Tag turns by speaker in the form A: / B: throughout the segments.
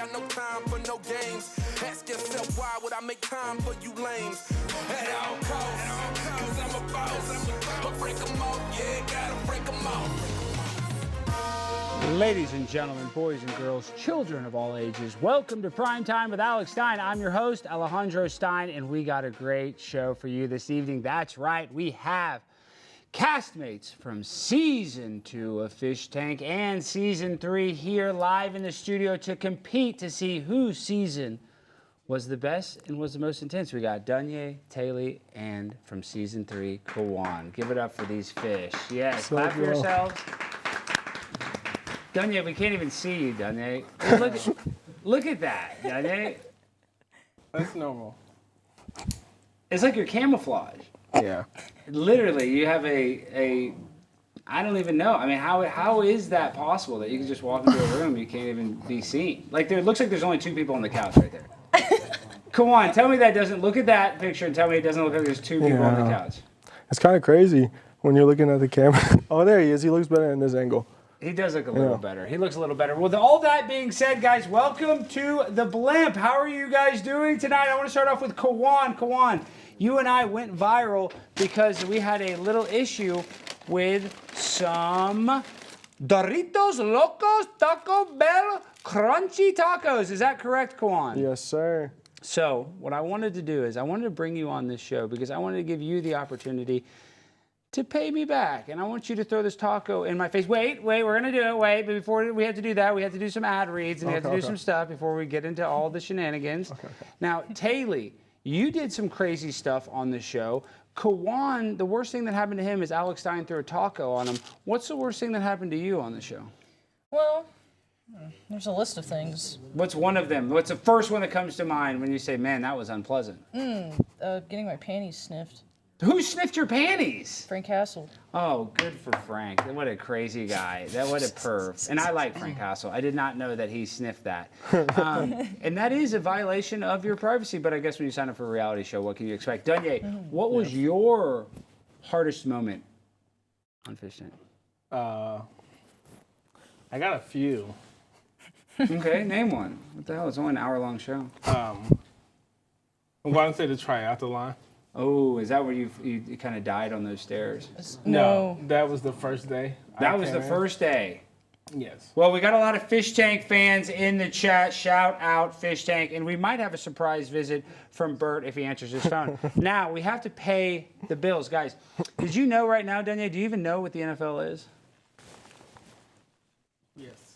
A: got no time for no games. Ask yourself why would I make time for you lames? At all costs, cause I'm a boss. But break them off, yeah, gotta break them off.
B: Ladies and gentlemen, boys and girls, children of all ages, welcome to Prime Time with Alex Stein. I'm your host, Alejandro Stein, and we got a great show for you this evening. That's right, we have castmates from Season 2 of Fishtank and Season 3 here live in the studio to compete to see whose season was the best and was the most intense. We got Duanyay, Tayleigh, and from Season 3, Kawan. Give it up for these fish. Yes, clap for yourselves. Duanyay, we can't even see you, Duanyay. Look at that, Duanyay.
C: That's normal.
B: It's like your camouflage.
C: Yeah.
B: Literally, you have I don't even know. I mean, how is that possible that you can just walk into a room, you can't even be seen? Like, it looks like there's only 2 people on the couch right there. Come on, tell me that doesn't, look at that picture and tell me it doesn't look like there's 2 people on the couch.
C: It's kind of crazy when you're looking at the camera. Oh, there he is. He looks better in this angle.
B: He does look a little better. He looks a little better. Well, with all that being said, guys, welcome to the Blimp. How are you guys doing tonight? I want to start off with Kawan. Kawan, you and I went viral because we had a little issue with some Doritos Locos Taco Bell Crunchy Tacos. Is that correct, Kawan?
C: Yes, sir.
B: So what I wanted to do is I wanted to bring you on this show because I wanted to give you the opportunity to pay me back. And I want you to throw this taco in my face. Wait, we're going to do it. Wait, but before we have to do that, we have to do some ad reads and we have to do some stuff before we get into all the shenanigans. Now, Tayleigh, you did some crazy stuff on the show. Kawan, the worst thing that happened to him is Alex Stein threw a taco on him. What's the worst thing that happened to you on the show?
D: Well, there's a list of things.
B: What's one of them? What's the first one that comes to mind when you say, man, that was unpleasant?
D: Getting my panties sniffed.
B: Who sniffed your panties?
D: Frank Castle.
B: Oh, good for Frank. What a crazy guy. What a perv. And I like Frank Castle. I did not know that he sniffed that. And that is a violation of your privacy, but I guess when you sign up for a reality show, what can you expect? Duanyay, what was your hardest moment on Fishtank?
C: I got a few.
B: Okay, name one. What the hell? It's only an hour-long show.
C: I'm going to say the triathlon line.
B: Oh, is that where you kind of died on those stairs?
D: No.
C: That was the first day.
B: That was the first day.
C: Yes.
B: Well, we got a lot of Fishtank fans in the chat. Shout out Fishtank. And we might have a surprise visit from Burt if he answers his phone. Now, we have to pay the bills. Guys, did you know right now, Duanyay, do you even know what the NFL is?
C: Yes.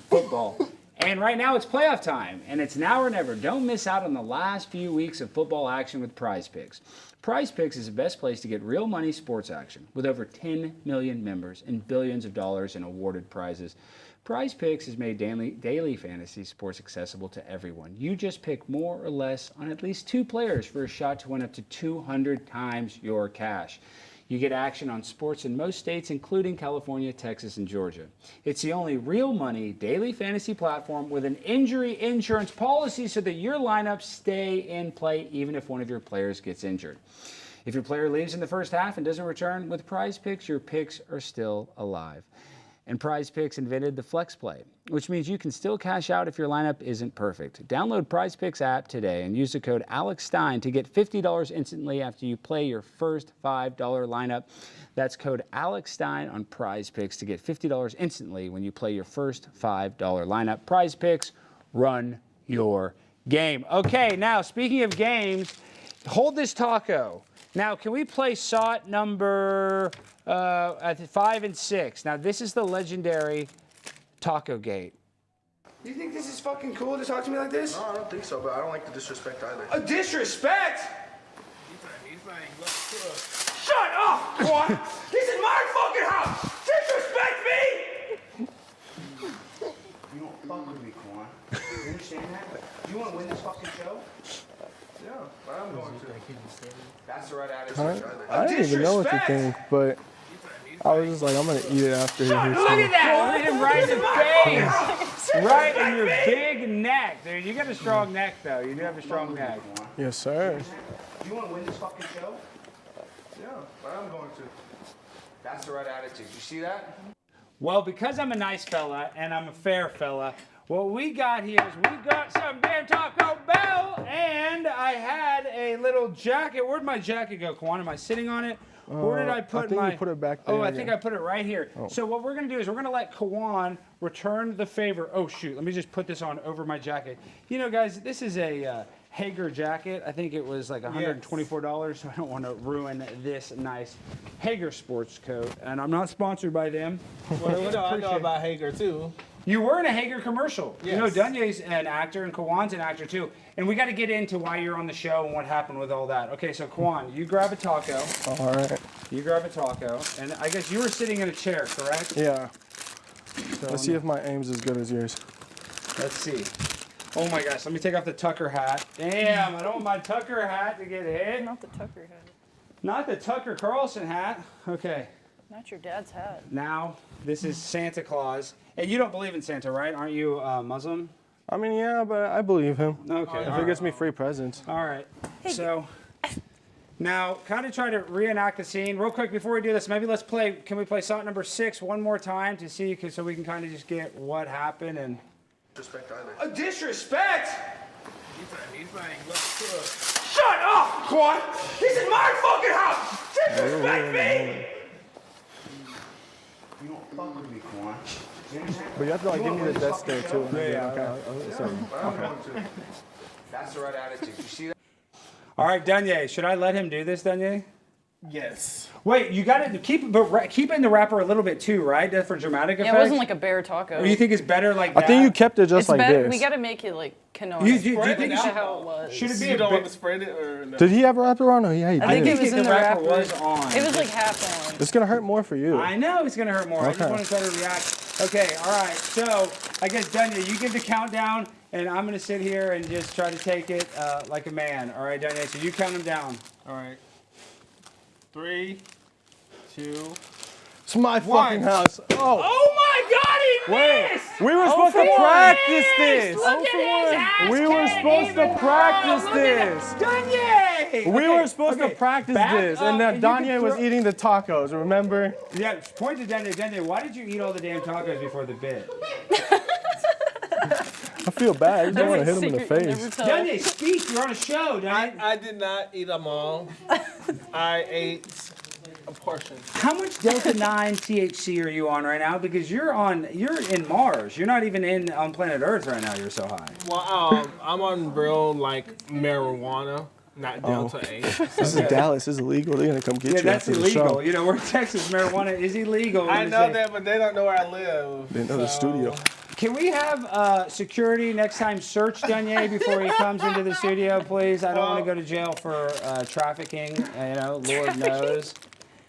B: Football. And right now it's playoff time, and it's now or never. Don't miss out on the last few weeks of football action with PrizePicks. PrizePicks is the best place to get real money sports action. With over 10 million members and billions of dollars in awarded prizes, PrizePicks has made daily fantasy sports accessible to everyone. You just pick more or less on at least 2 players for a shot to win up to 200 times your cash. You get action on sports in most states, including California, Texas, and Georgia. It's the only real money daily fantasy platform with an injury insurance policy so that your lineups stay in play even if one of your players gets injured. If your player leaves in the first half and doesn't return with PrizePicks, your picks are still alive. And PrizePicks invented the Flex Play, which means you can still cash out if your lineup isn't perfect. Download PrizePicks app today and use the code Alex Stein to get $50 instantly after you play your first $5 lineup. That's code Alex Stein on PrizePicks to get $50 instantly when you play your first $5 lineup. PrizePicks, run your game. Okay, now speaking of games, hold this taco. Now, can we play SOT number 5 and 6? Now, this is the legendary Taco Gate.
E: You think this is fucking cool to talk to me like this?
F: No, I don't think so, but I don't like the disrespect either.
E: A disrespect? Shut up, Quan! This is my fucking house! Disrespect me!
B: You don't fuck with me, Kawan. You understand that? You want to win this fucking show?
F: Yeah, but I'm going to.
E: That's the right attitude.
C: I didn't even know what to think, but I was just like, I'm going to eat it after he hears
B: Look at that! Look at him right in the face! Right in your big neck. Dude, you got a strong neck, though. You do have a strong neck.
C: Yes, sir.
B: You want to win this fucking show?
F: Yeah, but I'm going to.
E: That's the right attitude. You see that?
B: Well, because I'm a nice fella and I'm a fair fella, What we got here is we got some damn Taco Bell, and I had a little jacket. Where'd my jacket go, Kawan? Am I sitting on it? Where did I put
C: you put it back there.
B: Oh, I think I put it right here. Oh. So what we're going to do is we're going to let Kawan return the favor. Oh, shoot. Let me just put this on over my jacket. You know, guys, this is a Hager jacket. I think it was like $124, so I don't want to ruin this nice Hager sports coat. And I'm not sponsored by them.
G: Well, I know about Hager, too.
B: You were in a Hager commercial.
G: Yes.
B: You know, Duanyay's an actor and Kawan's an actor too. And we got to get into why you're on the show and what happened with all that. Okay, so Kawan, you grab a taco.
C: All right.
B: You grab a taco. And I guess you were sitting in a chair, correct?
C: Yeah.
B: So
C: Let's see if my aim's as good as yours.
B: Let's see. Oh my gosh, let me take off the Tucker hat. Damn, I don't want my Tucker hat to get hit.
D: Not the Tucker hat.
B: Not the Tucker Carlson hat. Okay.
D: Not your dad's hat.
B: Now, this is Santa Claus. And you don't believe in Santa, right? Aren't you Muslim?
C: I mean, yeah, but I believe him.
B: Okay.
C: If it gets me free presents.
B: All right. So now, kind of try to reenact the scene real quick before we do this. Maybe let's play. Can we play song number 6 one more time to see, so we can kind of just get what happened and.
F: Disrespect either.
B: Disrespect.
E: Shut up, Kawan! This is my fucking house! Disrespect me!
B: You don't fuck with me, Kawan.
C: But you have to like give me the death stare too.
B: That's the right attitude. You see that? All right, Duanyay. Should I let him do this, Duanyay?
G: Yes.
B: Wait, you got to keep in the wrapper a little bit too, right? For dramatic effect.
D: Yeah, it wasn't like a bear taco.
B: Or you think it's better like that?
C: I think you kept it just
D: it's
C: like
D: better.
C: this.
D: We got to make it like canonical.
B: Do you think
D: That's how it was.
B: Should it be
G: You don't want to spread it or no?
C: Did he have a wrapper on? Oh, yeah, he did.
D: I think it was in
B: the wrapper was on.
D: It was like half on.
C: It's gonna hurt more for you.
B: I know it's gonna hurt more. I just
C: Okay.
B: want to try to react. Okay, all right. So I guess Duanyay, you give the countdown, and I'm gonna sit here and just try to take it like a man. All right, Duanyay. So you count them down.
G: All right. 3, 2.
C: It's my fucking house. Oh.
B: Oh my God, he
C: Wait,
B: missed!
C: we were supposed to practice
B: He
C: this.
B: missed! Look at his ass
C: We were
B: can't
C: supposed to
B: even
C: practice
B: throw. Look at
C: this.
B: Duanyay!
C: We were supposed to practice
B: back
C: this,
B: up
C: and then
B: and you can
C: Duanyay was
B: throw-
C: eating the tacos. Remember?
B: Yeah, point to Duanyay. Duanyay, why did you eat all the damn tacos before the bit?
C: I feel bad. I just don't want to hit him in the face.
B: Duanyay, speak. You're on a show, Duanyay.
G: I did not eat them all. I ate a portion.
B: How much Delta 9 THC are you on right now? Because you're in Mars. You're not even on planet Earth right now. You're so high.
G: Well, I'm on real like marijuana, not Delta 8.
C: This is Dallas. This is illegal. They're gonna come get
B: Yeah,
C: you
B: that's
C: after the show.
B: illegal. You know, we're in Texas. Marijuana is illegal.
G: I know that, but they don't know where I live.
C: They know the studio.
B: Can we have security next time search Duanyay before he comes into the studio, please? I don't want to go to jail for trafficking. You know, Lord knows.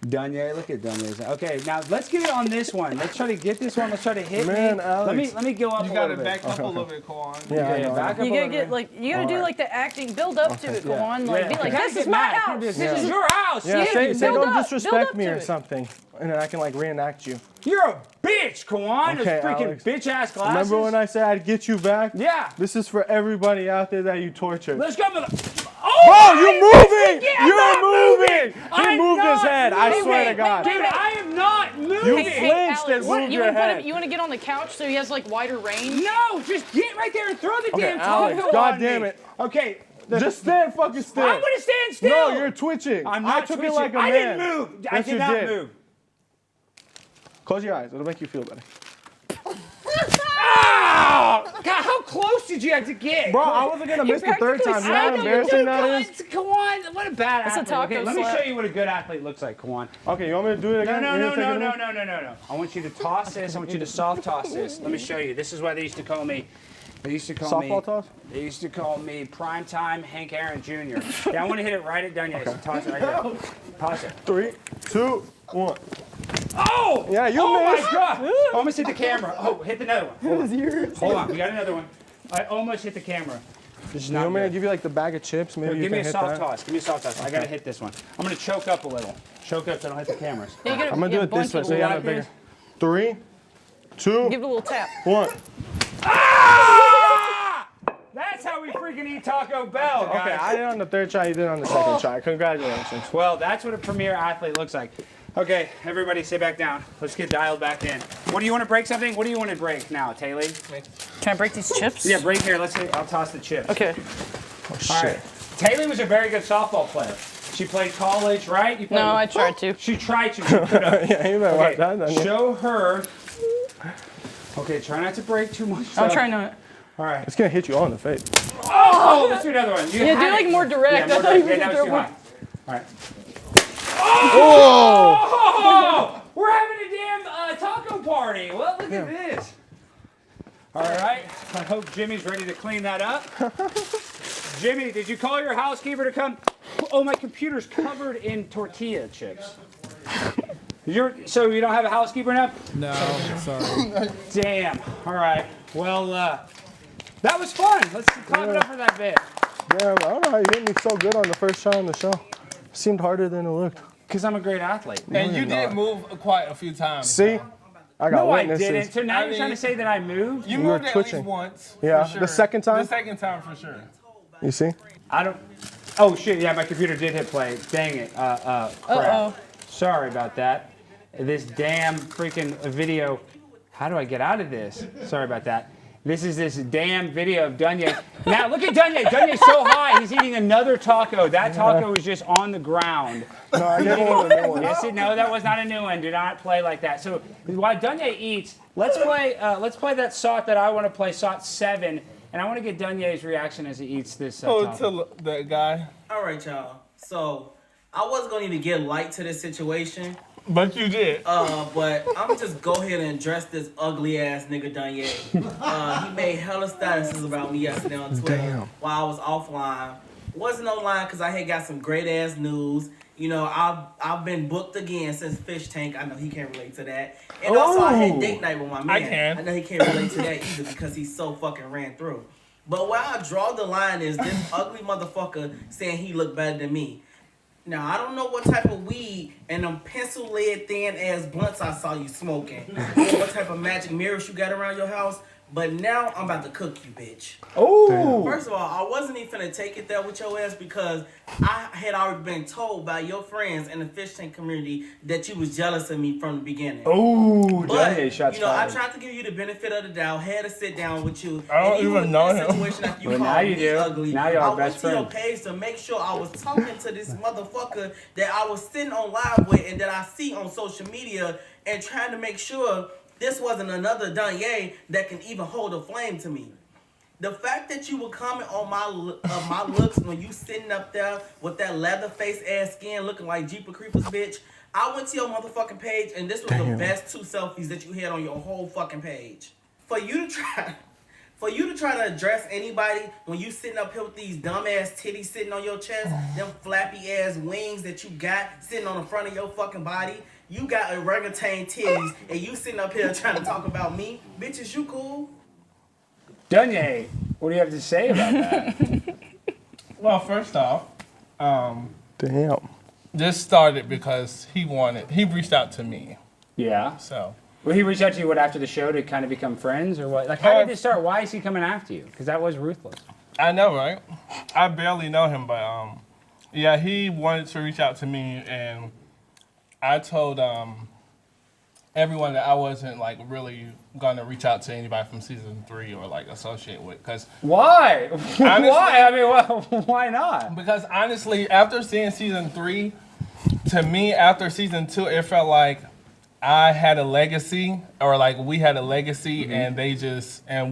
B: Duanyay, look at Duanyay. Okay, now let's get it on this one. Let's try to get this one. Let's try to hit
C: Man,
B: me.
C: Alex.
B: Let me go up
G: You
B: a
G: gotta
B: little bit.
G: back up a little bit, Kawan.
C: Yeah, I know.
B: back up
D: You
B: a
D: gotta
B: little
D: get
B: bit.
D: like you gotta do like the acting, build up to it. Go on, like be like,
B: You
D: this
B: gotta
D: is
B: get
D: my
B: mad.
D: house.
B: This is your house.
C: Yeah, say
D: build
C: don't
D: up, build
C: disrespect
D: up
C: me
D: to
C: or
D: it.
C: something, and then I can like reenact you.
B: You're a bitch, Kawan.
C: Okay,
B: Those freaking
C: Alex.
B: bitch ass glasses.
C: Remember when I said I'd get you back?
B: Yeah.
C: This is for everybody out there that you tortured.
B: Let's go.
C: Oh, you're moving!
B: I'm
C: You're
B: not
C: moving! He
B: I'm
C: moved his
B: not
C: head. I
B: moving.
C: swear to God.
B: Dude, I am not moving.
C: You
D: Hey,
C: flinched
D: Alex,
C: and moved
D: you
C: your
D: wanna put
C: head.
D: him, you want to get on the couch so he has like wider range?
B: No, just get right there and throw the
C: Okay,
B: damn
C: Alex,
B: taco
C: God
B: on
C: damn
B: me.
C: it.
B: Okay.
C: Just stand fucking still.
B: I'm gonna stand still.
C: No, you're twitching.
B: I'm not
C: I took
B: twitching.
C: it like a
B: I
C: man.
B: didn't move. I
C: Yes,
B: did
C: you
B: not
C: did.
B: move.
C: Close your eyes. It'll make you feel better.
B: Oh, God, how close did you have to get?
C: Bro, I wasn't gonna miss the third time. You know how embarrassing that is?
B: Kawan, what a bad
D: That's a
B: athlete.
D: taco
B: Okay, let me
D: slap.
B: show you what a good athlete looks like, Kawan.
C: Okay, you want me to do it again?
B: No.
C: You're gonna take it again?
B: I want you to toss this. I want you to soft toss this. Let me show you. This is why they used to call me. They used to call me.
C: Softball toss?
B: They used to call me Primetime Hank Aaron Jr. Yeah, I want to hit it right at Duanyay. So toss it right there. Toss it.
C: 3, 2, 1.
B: Oh!
C: Yeah, you
B: Oh
C: missed.
B: my God! I almost hit the camera. Oh, hit another one. Hold on. Hold on. We got another one. I almost hit the camera. This is
C: You
B: not
C: want me to
B: good.
C: give you like the bag of chips? Maybe you
B: Give me
C: can
B: a
C: hit
B: soft
C: that.
B: toss. Give me a soft toss. I gotta hit this one. I'm gonna choke up a little. Choke up so I don't hit the cameras.
D: Yeah, you gotta,
C: I'm gonna do it this way so you have it bigger. 3, 2,
D: Give it a little tap.
C: 1.
B: Ah! That's how we freaking eat Taco Bell, guys.
C: Okay, I did it on the third try. You did it on the second try. Congratulations.
B: Well, that's what a premier athlete looks like. Okay, everybody sit back down. Let's get dialed back in. What do you want to break something? What do you want to break now, Tayleigh?
D: Can I break these chips?
B: Yeah, break here. I'll toss the chips.
D: Okay.
C: Oh, shit.
B: All right. Tayleigh was a very good softball player. She played college, right? You played
D: No, I tried to.
B: She tried to. She could have.
C: Yeah, you better watch that. Then.
B: Show her. Okay, try not to break too much stuff.
D: I'm trying not.
B: All right.
C: It's gonna hit you all in the face.
B: Oh, let's do another one.
D: Yeah, do like more direct.
B: Yeah,
D: I thought you were
B: that
D: gonna
B: was
D: throw
B: too
D: more.
B: high. All right.
C: Oh!
B: Oh, we're having a damn taco party. Well, look at this. All right. I hope Jimmy's ready to clean that up. Jimmy, did you call your housekeeper to come? Oh, my computer's covered in tortilla chips. So you don't have a housekeeper now?
H: No, sorry.
B: Damn. All right. Well, that was fun. Let's clap it up for that bit.
C: Damn, I don't know how you hit me so good on the first try on the show. It seemed harder than it looked.
B: Because I'm a great athlete.
G: And you did move quite a few times.
C: See? I got
B: No, I
C: witnesses.
B: didn't. So now you're trying to say that I moved?
G: You
C: You were
G: moved at
C: twitching.
G: least once.
C: Yeah,
G: for sure.
C: the second time?
G: The second time for sure.
C: You see?
B: I don't. Oh shit! Yeah, my computer did hit play. Dang it. Crap.
D: Uh-oh.
B: Sorry about that. This damn freaking video. How do I get out of this? Sorry about that. This is this damn video of Duanyay. Now look at Duanyay. Duanyay's so high. He's eating another taco. That taco is just on the ground.
C: No, I gave him a new one.
B: Yes, no, that was not a new one. Do not play like that. So while Duanyay eats, let's play that SOT that I want to play, SOT 7, and I want to get Duanyay's reaction as he eats this.
G: Oh,
B: taco.
G: to that guy.
I: All right, y'all. So I was going to get light to this situation,
G: But you did.
I: but I'm gonna just go ahead and address this ugly ass nigga Duanyay. He made hella statuses about me yesterday on Twitter while I was offline. Wasn't online because I had got some great ass news. You know, I've been booked again since Fishtank. I know he can't relate to that. And also I had date night with my man.
G: I can.
I: I know he can't relate to that either because he so fucking ran through. But where I draw the line is this ugly motherfucker saying he looked better than me. Now, I don't know what type of weed and them pencil lead thin ass blunts I saw you smoking. Or what type of magic mirrors you got around your house. But now I'm about to cook you, bitch.
B: Oh.
I: First of all, I wasn't even finna take it there with your ass because I had already been told by your friends in the fish tank community that you was jealous of me from the beginning.
B: Oh,
I: But,
B: Duanyay shots
I: you know, I
B: fired.
I: tried to give you the benefit of the doubt, had to sit down with you.
G: I don't
I: and
G: even know
I: in this
G: him.
I: situation after you
B: Well,
I: called
B: now you
I: me
B: do.
I: ugly,
B: Now y'all
I: I went
B: best
I: to your
B: friends.
I: page to make sure I was talking to this motherfucker that I was sitting on live with and that I see on social media and trying to make sure this wasn't another Duanyay that can even hold a flame to me. The fact that you would comment on my looks when you sitting up there with that leather face ass skin looking like Jeepers Creepers, bitch. I went to your motherfucking page and this was the best 2 selfies that you had on your whole fucking page. For you to try to address anybody when you sitting up here with these dumb ass titties sitting on your chest, them flappy ass wings that you got sitting on the front of your fucking body. You got orangutan titties and you sitting up here trying to talk about me. Bitch, is you cool?
B: Duanyay, what do you have to say about that?
G: Well, first off,
C: Damn.
G: this started because he reached out to me.
B: Yeah.
G: So
B: Well, he reached out to you after the show to kind of become friends, or what? Like, how did this start? Why is he coming after you? Because that was ruthless.
G: I know, right? I barely know him, but yeah, he wanted to reach out to me, and I told everyone that I wasn't like really gonna reach out to anybody from season 3 or like associate with, because
B: why? Why? I mean, well, why not?
G: Because honestly, after seeing season 3, to me, after season 2, it felt like I had a legacy, or like we had a legacy, and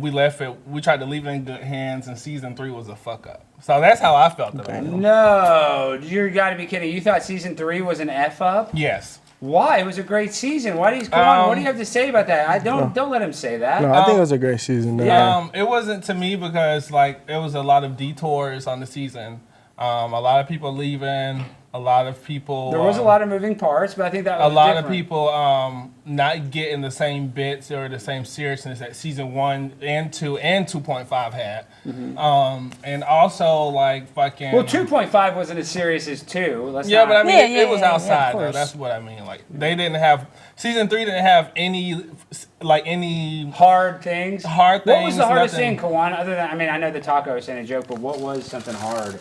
G: we left it. We tried to leave it in good hands, and season 3 was a fuck up. So that's how I felt about it.
B: No, you got to be kidding. You thought season 3 was an F up?
G: Yes.
B: Why? It was a great season. Why did he come on? What do you have to say about that? Don't let him say that.
C: No, I think it was a great season. Though.
G: It wasn't to me because like it was a lot of detours on the season. A lot of people leaving. A lot of people.
B: There was a lot of moving parts, but I think that was
G: a lot
B: different.
G: of people not getting the same bits or the same seriousness that season 1 and 2 and 2.5 had. And also like fucking.
B: Well, 2.5 wasn't as serious as 2. Let's
G: yeah,
B: not,
G: but I mean,
D: Yeah,
G: it was
D: yeah,
G: outside
D: of
G: though.
D: course.
G: That's what I mean. Like they didn't have season 3 didn't have any
B: hard things.
G: hard
B: What was
G: things,
B: the hardest
G: nothing.
B: thing, Kawan? Other than, I mean, I know the taco is saying a joke, but what was something hard?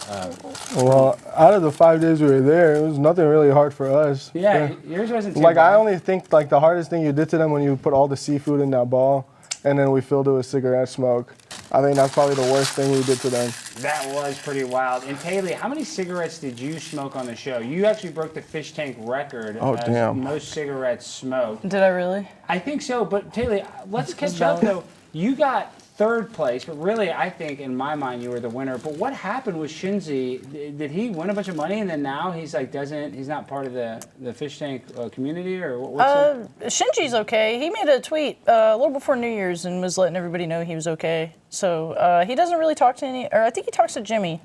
C: Well, out of the 5 days we were were there. It was nothing really hard for us.
B: Yeah, yours wasn't too
C: Like,
B: bad.
C: I only think, like, the hardest thing you did to them when you put all the seafood in that ball and then we filled it with cigarette smoke. I think that's probably the worst thing we did to them.
B: That was pretty wild. And Tayleigh, how many cigarettes did you smoke on the show? You actually broke the Fishtank record
C: Oh,
B: as
C: damn.
B: most cigarettes smoked.
D: Did I really?
B: I think so, but Tayleigh, let's catch up though. You got third place, but really, I think in my mind you were the winner. But what happened with Shinzi? Did he win a bunch of money and then now he's like he's not part of the fish tank community, or what's
D: Shinji's okay. He made a tweet a little before New Year's and was letting everybody know he was okay. So he doesn't really talk to I think he talks to Jimmy.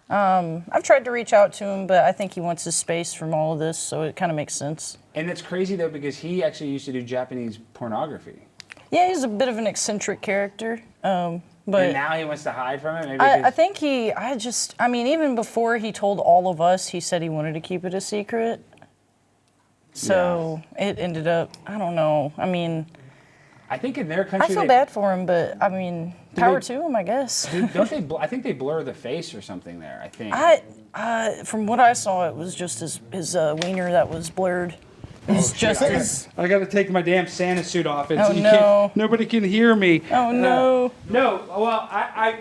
D: I've tried to reach out to him, but I think he wants his space from all of this, so it kind of makes sense.
B: And it's crazy though because he actually used to do Japanese pornography.
D: Yeah, he's a bit of an eccentric character. But
B: And now he wants to hide from it? Maybe
D: I think even before he told all of us, he said he wanted to keep it a secret. So it ended up, I don't know. I mean,
B: I think in their country,
D: I feel bad for him, but I mean, power to him, I guess.
B: Don't they? I think they blur the face or something there. I think.
D: From what I saw, it was just his wiener that was blurred. It's just his.
B: I got to take my damn Santa suit off. Nobody can hear me.
D: Oh no.
B: No. Well,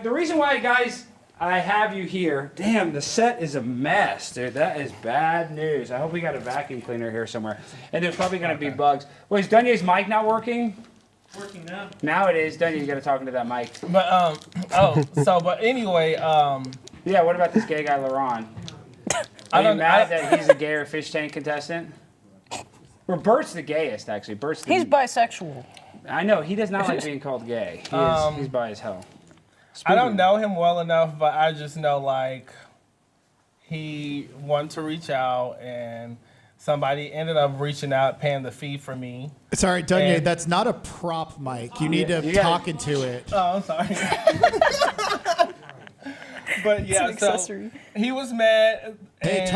B: the reason why, guys, I have you here. Damn, the set is a mess, dude. That is bad news. I hope we got a vacuum cleaner here somewhere. And there's probably going to be bugs. Wait, is Duanyay's mic not working?
G: Working now.
B: Now it is. Duanyay, you got to talk into that mic.
G: But but anyway,
B: yeah. What about this gay guy, LaRon? Are you mad that he's a gay or fish tank contestant? Well, Burt's the gayest, actually.
D: He's bisexual.
B: I know. He does not like being called gay. He's bi as hell.
G: I don't know him well enough, but I just know, like, he wanted to reach out, and somebody ended up reaching out, paying the fee for me.
J: Sorry, Duanyay, that's not a prop mic. You need to talk into it.
G: Oh, I'm sorry. But yeah, so he was mad.
J: Hey,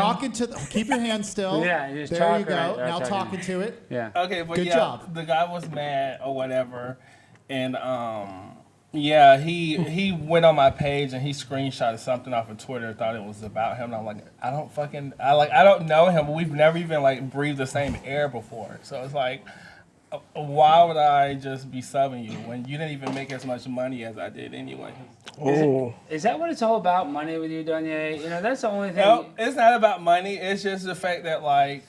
J: keep your hands still.
B: Yeah, just
J: there you go. Now talk into it.
B: Yeah.
G: Okay, but
J: good job.
G: The guy was mad or whatever, and yeah, he went on my page and he screenshotted something off of Twitter. Thought it was about him. And I'm like, I don't know him. We've never even like breathed the same air before. So it's like, why would I just be subbing you when you didn't even make as much money as I did anyway?
B: Is that what it's all about, money with you, Duanyay? You know, that's the only thing.
G: No, it's not about money. It's just the fact that, like,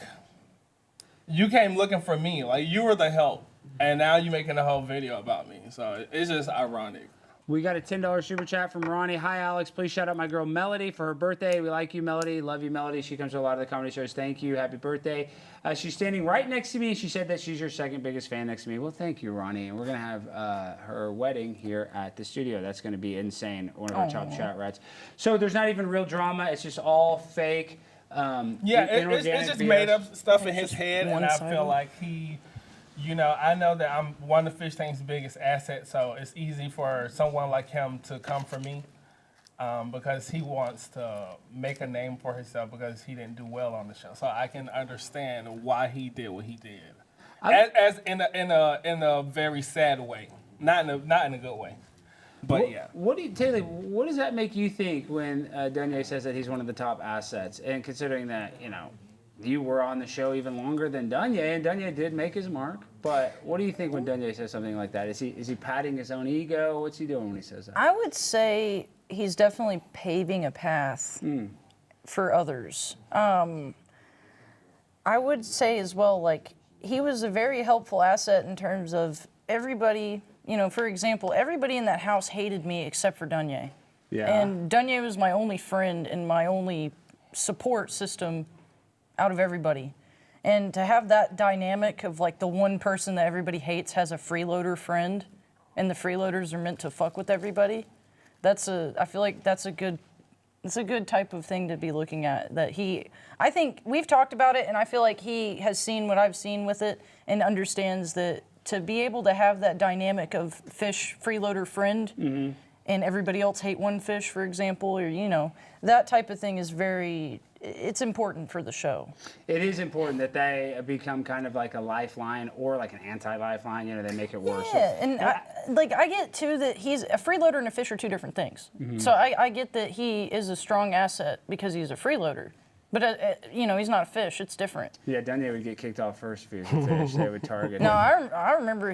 G: you came looking for me. Like, you were the help, and now you're making a whole video about me. So it's just ironic.
B: We got a $10 super chat from Ronnie. Hi, Alex. Please shout out my girl Melody for her birthday. We like you, Melody. Love you, Melody. She comes to a lot of the comedy shows. Thank you. Happy birthday. She's standing right next to me. She said that she's your second biggest fan next to me. Well, thank you, Ronnie. And we're going to have her wedding here at the studio. That's going to be insane. One of our top chat rats. So there's not even real drama. It's just all fake.
G: It's just made up stuff in his head, and I feel like I know that I'm one of Fish Tank's biggest assets, so it's easy for someone like him to come for me because he wants to make a name for himself because he didn't do well on the show. So I can understand why he did what he did, as in a very sad way, not in a good way. But
B: Tayleigh, what does that make you think when Duanyay says that he's one of the top assets, and considering that you were on the show even longer than Duanyay, and Duanyay did make his mark. But what do you think when Duanyay says something like that? Is he patting his own ego? What's he doing when he says that?
D: I would say he's definitely paving a path for others. I would say as well, like, he was a very helpful asset in terms of everybody, for example, everybody in that house hated me except for Duanyay. Yeah. And Duanyay was my only friend and my only support system out of everybody. And to have that dynamic of, like, the one person that everybody hates has a freeloader friend, and the freeloaders are meant to fuck with everybody, I feel like it's a good type of thing to be looking at. I think we've talked about it, and I feel like he has seen what I've seen with it and understands that to be able to have that dynamic of fish freeloader friend and everybody else hate one fish, for example, or, that type of thing is it's important for the show. It
B: is important that they become kind of like a lifeline or like an anti-lifeline. They make it worse.
D: Yeah, and I get too that he's a freeloader and a fish are two different things. So I get that he is a strong asset because he's a freeloader, But, he's not a fish. It's different.
B: Yeah, Duanyay would get kicked off first if he was a fish. They would target
D: No,
B: him.
D: I remember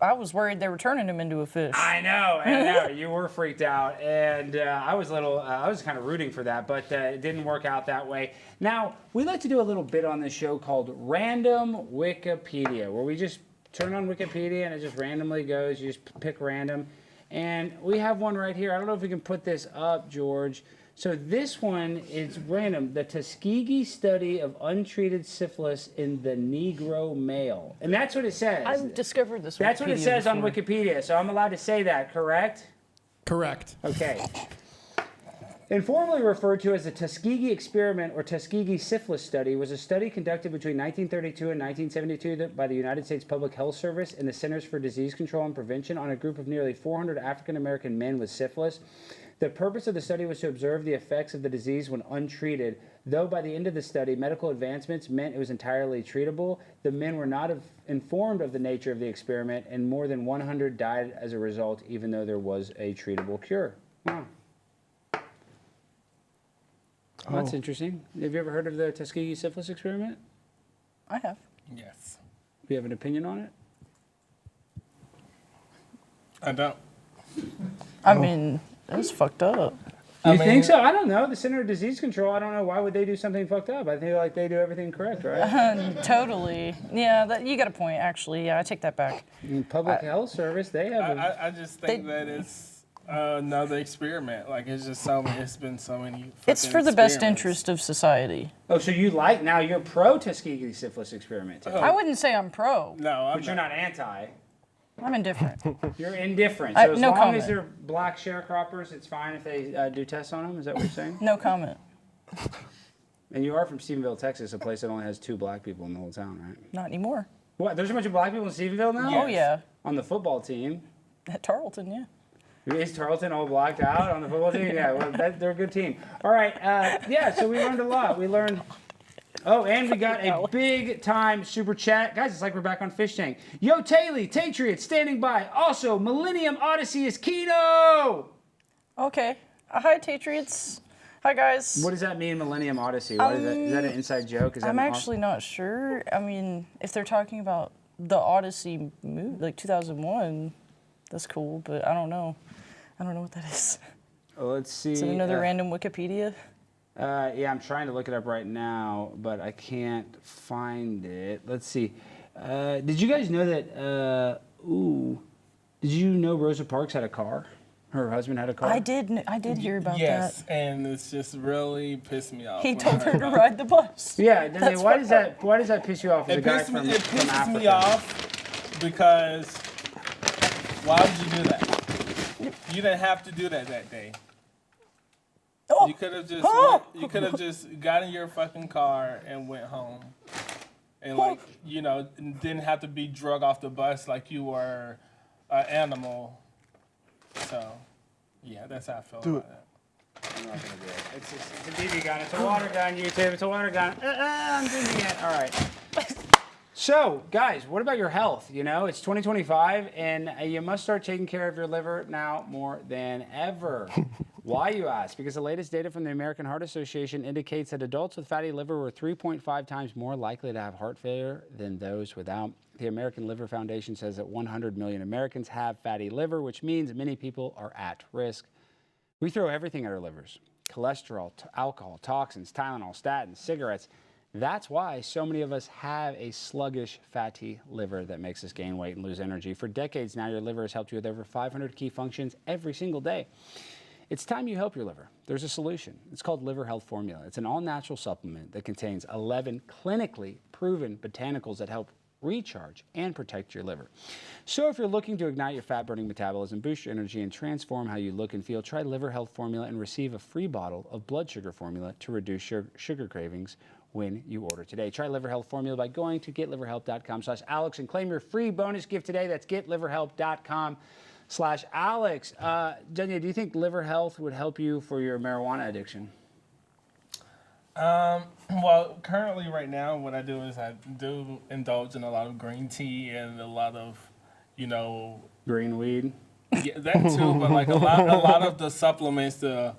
D: I was worried they were turning him into a fish.
B: I know. You were freaked out. And I was kind of rooting for that, but it didn't work out that way. Now, we like to do a little bit on this show called Random Wikipedia, where we just turn on Wikipedia and it just randomly goes. You just pick random. And we have one right here. I don't know if we can put this up, George. So this one is random. The Tuskegee study of untreated syphilis in the Negro male. And that's what it says.
D: I've discovered this.
B: That's what it says on Wikipedia. So I'm allowed to say that, correct?
J: Correct.
B: Okay. Informally referred to as the Tuskegee experiment or Tuskegee Syphilis study, was a study conducted between 1932 and 1972 by the United States Public Health Service and the Centers for Disease Control and Prevention on a group of nearly 400 African American men with syphilis. The purpose of the study was to observe the effects of the disease when untreated. Though by the end of the study, medical advancements meant it was entirely treatable, the men were not informed of the nature of the experiment, and more than 100 died as a result, even though there was a treatable cure. Wow. Well, that's interesting. Have you ever heard of the Tuskegee Syphilis experiment?
D: I have.
G: Yes.
B: Do you have an opinion on it?
G: I don't.
D: I mean, that was fucked up.
B: You think so? I don't know. The Center of Disease Control, I don't know. Why would they do something fucked up? I feel like they do everything correct, right?
D: Totally. Yeah, you got a point, actually. Yeah, I take that back.
B: Public Health Service, they have
G: I just think that it's another experiment. Like, it's just it's been so many
D: It's for the best interest of society.
B: Oh, so you're pro Tuskegee Syphilis experiment, too.
D: I wouldn't say I'm pro.
G: No,
B: But you're not anti.
D: I'm indifferent.
B: You're indifferent. So as
D: no
B: long
D: comment.
B: as they're black sharecroppers, it's fine if they do tests on them? Is that what you're saying?
D: No comment.
B: And you are from Stephenville, Texas, a place that only has 2 black people in the whole town, right?
D: Not anymore.
B: What? There's a bunch of black people in Stephenville now?
D: Oh, yeah.
B: On the football team.
D: At Tarleton, yeah.
B: Is Tarleton all blacked out on the football team? Yeah, well, they're a good team. All right, so we learned a lot. We learned... Oh, and we got a big-time super chat. Guys, it's like we're back on Fishtank. Yo, Tayleigh, Tatriot, standing by. Also, Millennium Odyssey is Kino!
D: Okay. Hi, Tatriots. Hi, guys.
B: What does that mean, Millennium Odyssey? What is that an inside joke?
D: I'm actually not sure. I mean, if they're talking about the Odyssey movie, like 2001, that's cool, but I don't know. I don't know what that is.
B: Let's see.
D: Is it another random Wikipedia?
B: Yeah, I'm trying to look it up right now, but I can't find it. Let's see. Did you guys know that, did you know Rosa Parks had a car? Her husband had a car?
D: I did hear about that.
G: Yes, and it's just really pissed me off.
D: He told her to ride the bus.
B: Yeah, why does that piss you off as a guy from Africa?
G: It pisses me off because why would you do that? You didn't have to do that day.
D: Oh.
G: You could have just got in your fucking car and went home, and didn't have to be drug off the bus like you were an animal. So, yeah, that's how I feel about it.
B: I'm not gonna do it. It's a BB gun. It's a water gun. YouTube. It's a water gun. I'm drinking it. All right. So, guys, what about your health? It's 2025, and you must start taking care of your liver now more than ever. Why, you ask? Because the latest data from the American Heart Association indicates that adults with fatty liver were 3.5 times more likely to have heart failure than those without. The American Liver Foundation says that 100 million Americans have fatty liver, which means many people are at risk. We throw everything at our livers: cholesterol, alcohol, toxins, Tylenol, statins, cigarettes. That's why so many of us have a sluggish, fatty liver that makes us gain weight and lose energy. For decades now, your liver has helped you with over 500 key functions every single day. It's time you help your liver. There's a solution. It's called Liver Health Formula. It's an all-natural supplement that contains 11 clinically proven botanicals that help recharge and protect your liver. So if you're looking to ignite your fat-burning metabolism, boost your energy, and transform how you look and feel, try Liver Health Formula and receive a free bottle of blood sugar formula to reduce sugar cravings when you order today. Try Liver Health Formula by going to getliverhelp.com/Alex and claim your free bonus gift today. That's getliverhelp.com/Alex. Duanyay, do you think liver health would help you for your marijuana addiction?
G: Well, currently right now, what I do is I do indulge in a lot of green tea and a lot of,
B: green weed.
G: Yeah, that too, but like a lot of the supplements, the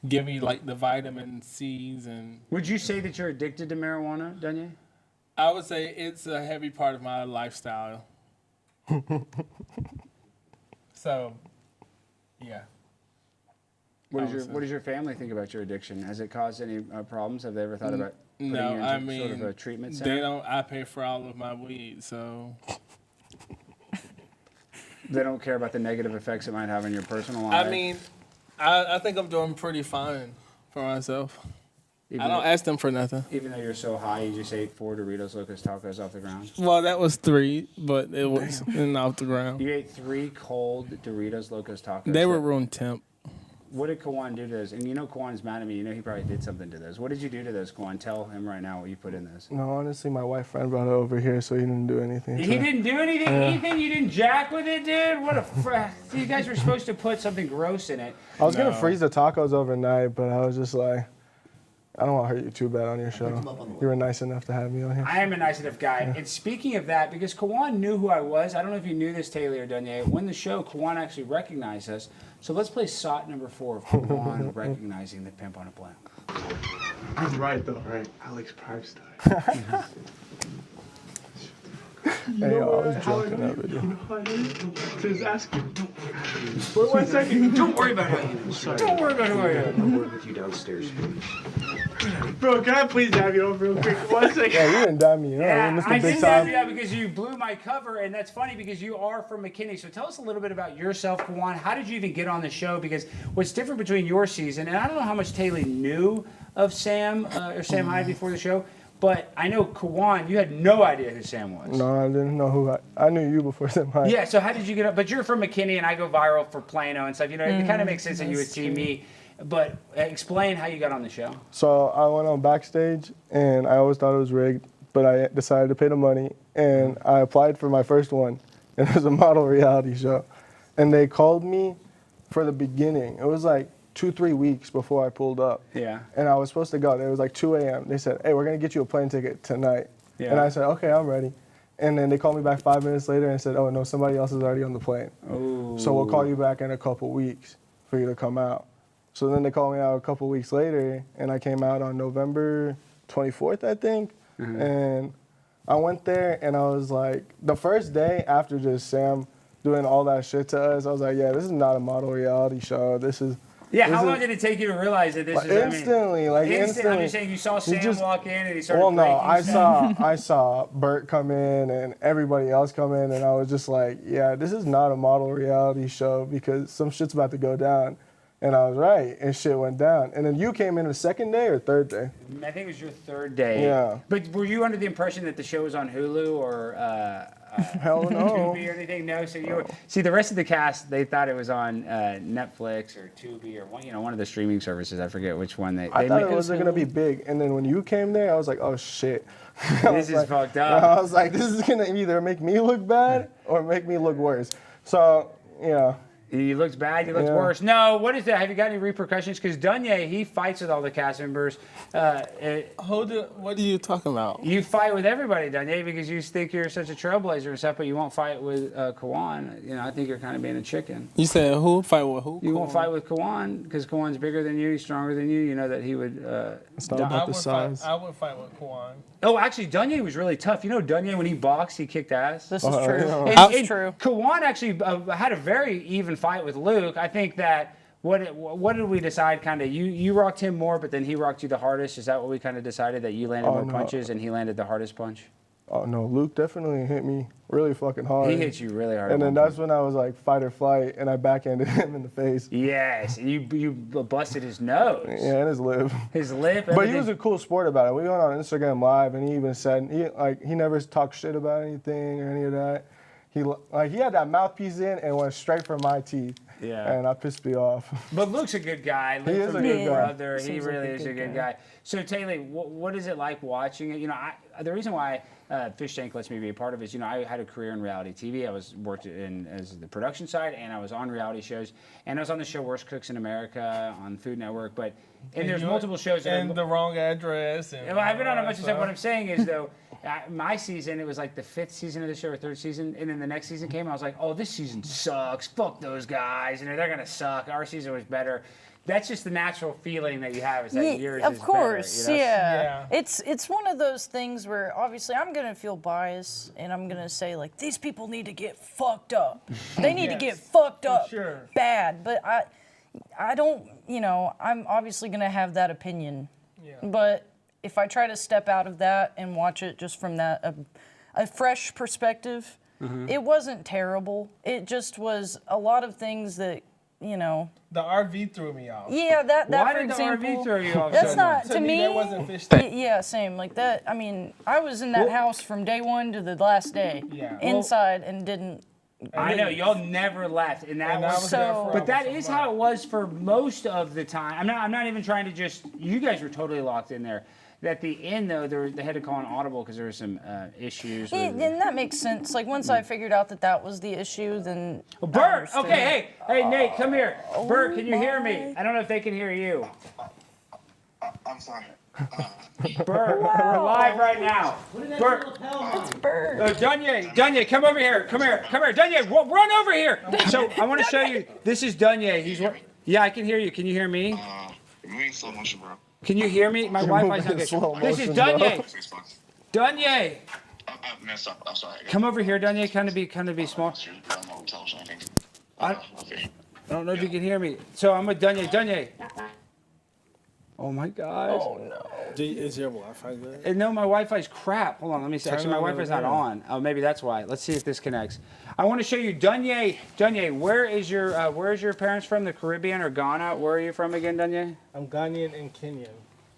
G: give me like the vitamin C's and.
B: Would you say that you're addicted to marijuana, Duanyay?
G: I would say it's a heavy part of my lifestyle. So, yeah.
B: What does your family think about your addiction? Has it caused any problems? Have they ever thought about putting you into sort of a treatment center?
G: They don't. I pay for all of my weed, so.
B: They don't care about the negative effects it might have on your personal life.
G: I mean, I think I'm doing pretty fine for myself.
B: Even
G: I don't ask them for nothing.
B: Even though you're so high, you just ate 4 Doritos Locos Tacos off the ground?
G: Well, that was 3, but it was off the ground.
B: You ate 3 cold Doritos Locos Tacos?
G: They were room temp.
B: What did Kawan do to those? And you know Kawan's mad at me. You know he probably did something to those. What did you do to those, Kawan? Tell him right now what you put in those.
C: No, honestly, my white friend brought it over here, so he didn't do anything.
B: He didn't do anything? Ethan, you didn't jack with it, dude? What a you guys were supposed to put something gross in it.
C: I was going to freeze the tacos overnight, but I was just like, I don't want to hurt you too bad on your show. You were nice enough to have me on here.
B: I am a nice enough guy. And speaking of that, because Kawan knew who I was, I don't know if you knew this, Tayleigh or Duanyay, when the show, Kawan actually recognized us. So let's play SOT number 4 of Kawan recognizing the pimp on a plant.
F: He's right, though, right? Alex Stein.
C: Hey, yo, I was drunk in that video.
F: You know how I did? Just ask him. Wait 1 second.
B: Don't worry about how you know. Don't worry about who I am.
K: I'll work with you downstairs.
F: Bro, can I please dab you over real quick? 1 second.
C: Yeah, you didn't dab me.
B: Yeah,
C: Mr.
B: I
C: Big
B: did
C: Time.
B: that because you blew my cover, and that's funny because you are from McKinney. So tell us a little bit about yourself, Kawan. How did you even get on the show? Because what's different between your season, and I don't know how much Tayleigh knew of Sam or Sam Hyde before the show, but I know Kawan, you had no idea who Sam was.
C: No, I didn't know who I knew you before Sam Hyde.
B: Yeah, so how did you get up? But you're from McKinney, and I go viral for Plano and stuff. You know, it kind of makes sense that you would see me. But explain how you got on the show.
C: So I went on backstage, and I always thought it was rigged, but I decided to pay the money, and I applied for my first one, and it was a model reality show. And they called me for the beginning. It was like 2-3 weeks before I pulled up.
B: Yeah.
C: And I was supposed to go. It was like 2 a.m. They said, hey, we're going to get you a plane ticket tonight.
B: Yeah.
C: And I said, okay, I'm ready. And then they called me back 5 minutes later and said, oh, no, somebody else is already on the plane.
B: Ooh.
C: So we'll call you back in a couple weeks for you to come out. So then they called me out a couple weeks later, and I came out on November 24th, I think.
B: Mm-hmm.
C: And I went there, and I was like, the first day after just Sam doing all that shit to us, I was like, yeah, this is not a model reality show. This is...
B: Yeah, how long did it take you to realize that this is...
C: Instantly, instantly.
B: I'm just saying, you saw Sam walk in, and he started
C: Well, no,
B: breaking
C: I saw Burt come in and everybody else come in, and I was just like, yeah, this is not a model reality show because some shit's about to go down. And I was right, and shit went down. And then you came in the second day or third day?
B: I think it was your 3rd day.
C: Yeah.
B: But were you under the impression that the show was on Hulu or
C: Hell no.
B: Tubi or anything? No. So you were, see, the rest of the cast, they thought it was on Netflix or Tubi or one of the streaming services. I forget which one they.
C: I thought it wasn't gonna be big. And then when you came there, I was like, oh shit.
B: This is fucked up.
C: I was like, this is gonna either make me look bad or make me look worse. So yeah.
B: He looks bad, he looks worse. No, what is that? Have you got any repercussions? Because Duanyay, he fights with all the cast members.
G: What are you talking about?
B: You fight with everybody, Duanyay, because you think you're such a trailblazer and stuff, but you won't fight with Kawan. You know, I think you're kind of being a chicken.
G: You said who? Fight with who?
B: You won't fight with Kawan because Kawan's bigger than you, he's stronger than you. You know that he would...
C: it's not about the size.
G: I would fight with Kawan.
B: Oh, actually, Duanyay was really tough. You know, Duanyay, when he boxed, he kicked ass.
D: This is true.
B: And true. Kawan actually had a very even fight with Luke. I think that what did we decide? Kind of you rocked him more, but then he rocked you the hardest. Is that what we kind of decided, that you landed more punches and he landed the hardest punch?
C: Oh no, Luke definitely hit me really fucking hard.
B: He hit you really hard.
C: And then that's when I was like fight or flight, and I backhanded him in the face.
B: Yes, you busted his nose.
C: Yeah, and his lip.
B: His lip.
C: But he was a cool sport about it. We went on Instagram Live, and he even said he never talked shit about anything or any of that. He had that mouthpiece in and went straight for my teeth. Yeah. And that pissed me off.
B: But Luke's a good guy. Luke
C: he is a good guy.
B: Brother. He really is a good guy. So Tayleigh, what is it like watching it? You know, the reason why Fishtank lets me be a part of it is, you know, I had a career in reality TV. I worked in as the production side, and I was on reality shows, and I was on the show Worst Cooks in America on Food Network. But there's multiple shows.
G: And the wrong address.
B: Well, I've been on a bunch of stuff. What I'm saying is, though, my season, it was like the 5th season of the show or 3rd season, and then the next season came, and I was like, oh, this season sucks. Fuck those guys, and they're gonna suck. Our season was better. that's just the natural feeling that you have is that yours
D: of
B: is
D: course,
B: better, you know?
D: yeah. It's one of those things where obviously I'm gonna feel biased and I'm gonna say like these people need to get fucked up. They need to get fucked up bad. But I don't, you know, I'm obviously gonna have that opinion. Yeah. But if I try to step out of that and watch it just from that a fresh perspective, it wasn't terrible. It just was a lot of things that, you know.
G: The RV threw me off.
D: Yeah, that
B: Why
D: for
B: did
D: example.
B: the RV throw you off?
D: That's
B: so
D: not
B: much?
D: to me.
G: That wasn't Fishtank.
D: Yeah, same like that. I mean, I was in that house from day one to the last day, inside, and didn't.
B: I know y'all never left, and that was
D: so.
B: But that is how it was for most of the time. I'm not even trying to just. You guys were totally locked in there. At the end, though, they had to call an audible because there were some issues.
D: And that makes sense. Like once I figured out that that was the issue, then.
B: Well, Burt, okay, hey, Nate, come here. Burt, can you hear me? I don't know if they can hear you.
K: I'm sorry.
B: Burt, we're live right now. Burt,
D: it's Burt.
B: Duanyay, come over here. Come here, Duanyay, run over here. So I want to show you. This is Duanyay. Yeah, I can hear you. Can you hear me?
K: You're moving slow motion, bro.
B: Can you hear me? My Wi-Fi's not good. This is Duanyay. Duanyay.
K: I'm sorry.
B: Come over here, Duanyay. Kind of be small. I don't know if you can hear me. So I'm with Duanyay. Duanyay. Oh my gosh.
G: Oh no. Is your Wi-Fi good?
B: No, my Wi-Fi's crap. Hold on, let me see. Actually, my Wi-Fi's not on. Oh, maybe that's why. Let's see if this connects. I want to show you Duanyay. Duanyay, where is your parents from? The Caribbean or Ghana? Where are you from again, Duanyay?
G: I'm Ghanaian and Kenyan.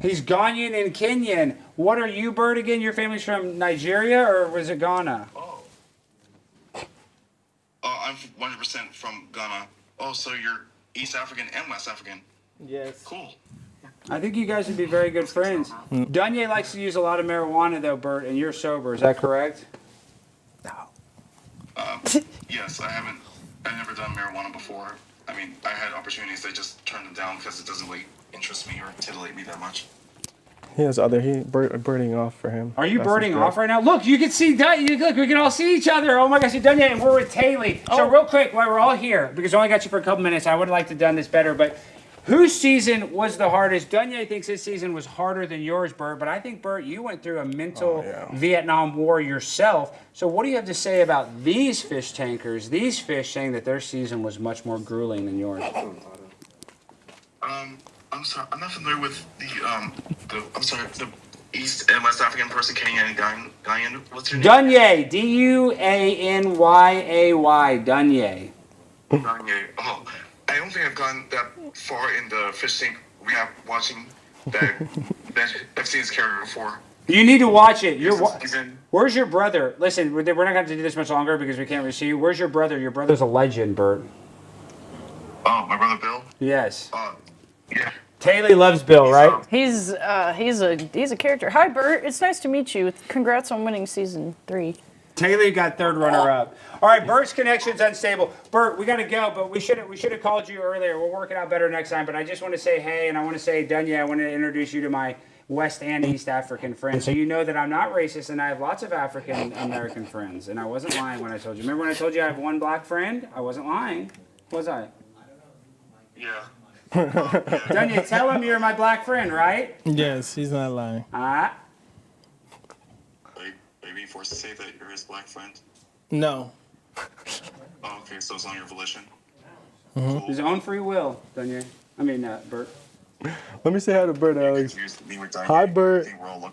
B: He's Ghanaian and Kenyan. What are you, Burt, again? Your family's from Nigeria or was it Ghana?
K: I'm 100% from Ghana. Oh, so you're East African and West African.
G: Yes.
K: Cool.
B: I think you guys would be very good friends. Duanyay likes to use a lot of marijuana, though, Burt, and you're sober. Is that correct?
K: No. Yes, I've never done marijuana before. I mean, I had opportunities. I just turned them down because it doesn't really interest me or titillate me that much.
C: He has birding off for him.
B: Are you birding off right now? Look, you can see look, we can all see each other. Oh my gosh, you're Duanyay, and we're with Tayleigh. So real quick, while we're all here, because I only got you for a couple minutes, I would have liked to have done this better, but whose season was the hardest? Duanyay thinks his season was harder than yours, Burt, but I think, Burt, you went through a mental Vietnam War yourself. So what do you have to say about these fish tankers, these fish saying that their season was much more grueling than yours?
K: I'm sorry, I'm not familiar with the East and West African person, Kenyan and Ghanaian. What's your name?
B: Duanyay, Duanyay, Duanyay.
K: Duanyay. Oh, I don't think I've gone that far in the fish tank rehab watching that I've seen his character before.
B: You need to watch it. Where's your brother? Listen, we're not going to do this much longer because we can't really see you. Where's your brother? Your brother's a legend, Burt.
K: Oh, my brother Bill?
B: Yes.
K: Yeah.
B: Tayleigh loves Bill, right?
D: He's a character. Hi, Burt. It's nice to meet you. Congrats on winning season 3.
B: Tayleigh got third runner-up. All right, Burt's connection's unstable. Burt, we got to go, but we should have called you earlier. We'll work it out better next time. But I just want to say hey, and I want to say, Duanyay, I want to introduce you to my West and East African friends, so you know that I'm not racist, and I have lots of African American friends. And I wasn't lying when I told you. Remember when I told you I have one black friend? I wasn't lying, was I?
K: Yeah.
B: Duanyay, tell him you're my black friend, right?
G: Yes, he's not lying.
K: Are you being forced to say that you're his black friend?
G: No.
K: Oh, okay, so it's on your volition.
B: Cool. His own free will, Duanyay. I mean, Burt.
C: Let me say hi to Burt, Alex. Hi, Burt.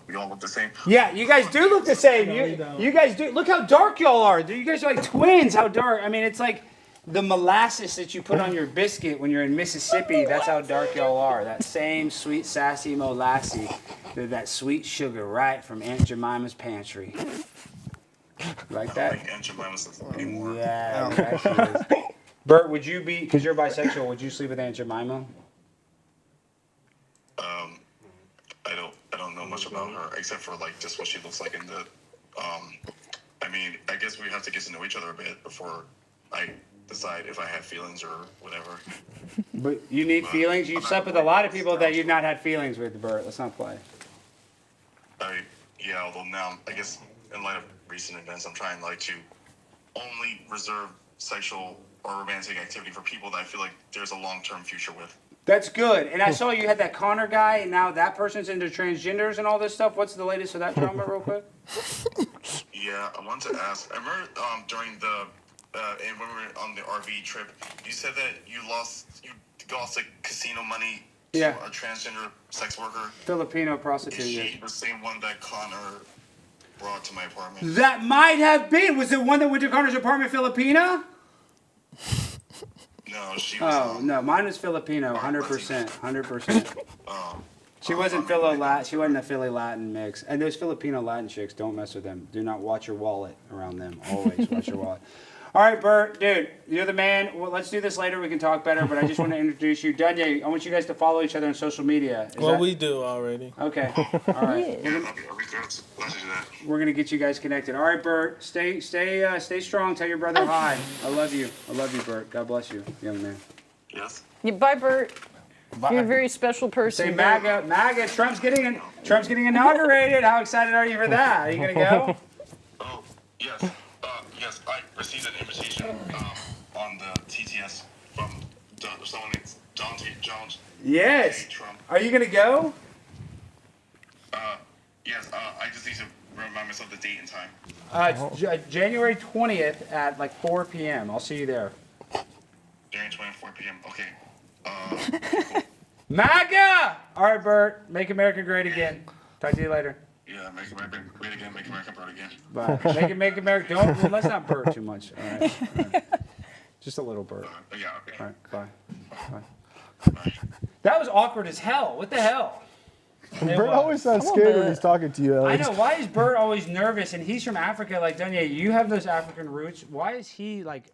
K: We all look the same.
B: Yeah, you guys do look the same. You guys do. Look how dark y'all are. You guys are like twins. How dark. I mean, it's like the molasses that you put on your biscuit when you're in Mississippi. That's how dark y'all are. That same sweet, sassy molasses. That sweet sugar right from Aunt Jemima's pantry. Like that?
K: I don't think Aunt Jemima's anymore.
B: Yeah, it actually is. Burt, would you be, because you're bisexual, would you sleep with Aunt Jemima?
K: I don't know much about her except for like just what she looks like in the. I mean, I guess we have to get to know each other a bit before I decide if I have feelings or whatever.
B: But you need feelings. You've slept with a lot of people that you've not had feelings with, Burt. Let's not play.
K: Yeah, although now I guess in light of recent events, I'm trying like to only reserve sexual or romantic activity for people that I feel like there's a long-term future with.
B: That's good. And I saw you had that Connor guy, and now that person's into transgenders and all this stuff. What's the latest of that drama, real quick?
K: Yeah, I wanted to ask. I remember during the and when we were on the RV trip, you said that you lost like casino money to
B: Yeah.
K: a transgender sex worker.
B: Filipino prostitute.
K: Is
B: yes.
K: she the same one that Connor brought to my apartment?
B: That might have been. Was it one that went to Connor's apartment, Filipina?
K: No, she was.
B: Oh, no. Mine was Filipino, 100%. 100%. She wasn't Philly-Latin. She wasn't a Philly-Latin mix. And those Filipino-Latin chicks, don't mess with them. Do not watch your wallet around them. Always watch your wallet. All right, Burt, dude, you're the man. Well, let's do this later. We can talk better, but I just want to introduce you. Duanyay, I want you guys to follow each other on social media.
G: We do already.
B: Okay. All right.
K: Yeah, I'll be glad to do that.
B: We're going to get you guys connected. All right, Burt, stay strong. Tell your brother hi. I love you. I love you, Burt. God bless you, young man.
K: Yes.
D: Yeah, bye, Bert. You're a very special person.
B: Say MAGA. Trump's getting inaugurated. How excited are you for that? Are you going to go?
K: Oh, yes. Yes, I received an invitation on the TTS from someone named Dante Jones.
B: Yes.
K: Trump.
B: Are you going to go?
K: Yes, I just need to remind myself the date and time.
B: January 20th at like 4 p.m. I'll see you there.
K: January 20th, 4 p.m. Okay. Cool.
B: MAGA! All right, Burt. Make America great again. Talk to you later.
K: Yeah, make America great again, make America proud again.
B: Bye. Make America. Let's not Burt too much. All right. All right. Just a little Burt.
K: Yeah, okay.
B: All right. Bye. That was awkward as hell. What the hell?
C: Burt always sounds scared when he's talking to you, Alex.
B: I know. Why is Burt always nervous? And he's from Africa, like Duanyay. You have those African roots. Why is he like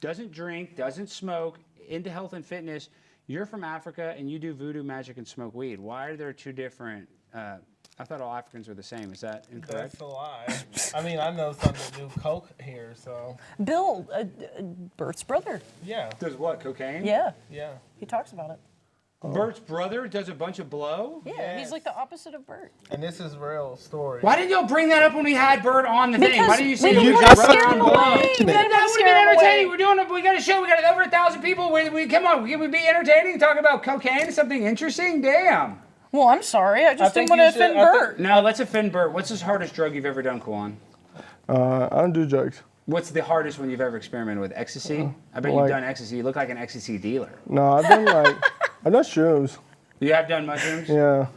B: doesn't drink, doesn't smoke, into health and fitness? You're from Africa and you do voodoo magic and smoke weed. Why are there two different? I thought all Africans were the same. Is that incorrect?
G: That's a lie. I mean, I know some that do coke here, so.
D: Bill, Bert's brother.
G: Yeah.
B: Does what? Cocaine?
D: Yeah.
G: Yeah.
D: He talks about it.
B: Bert's brother does a bunch of blow?
D: Yeah, he's like the opposite of Burt.
G: And this is real story.
B: Why didn't y'all bring that up when we had Burt on the thing? Why didn't you say
D: we
B: you
D: didn't
B: got
D: wanna
B: brother
D: scare
B: on
D: him
B: blow?
D: away. We didn't
B: That
D: wanna
B: would have
D: scare
B: been
D: him
B: entertaining.
D: away.
B: We got a show. We got over 1,000 people. We come on. Can we be entertaining? Talk about cocaine? Something interesting? Damn.
D: Well, I'm sorry. I just didn't
G: think
D: want to
G: you should-
D: offend Burt.
B: No, let's offend Burt. What's the hardest drug you've ever done, Kawan?
C: I don't do drugs.
B: What's the hardest one you've ever experimented with? Ecstasy? I bet you've done ecstasy. You look like an ecstasy dealer.
C: No, I've done shrooms.
B: You have done mushrooms?
C: Yeah.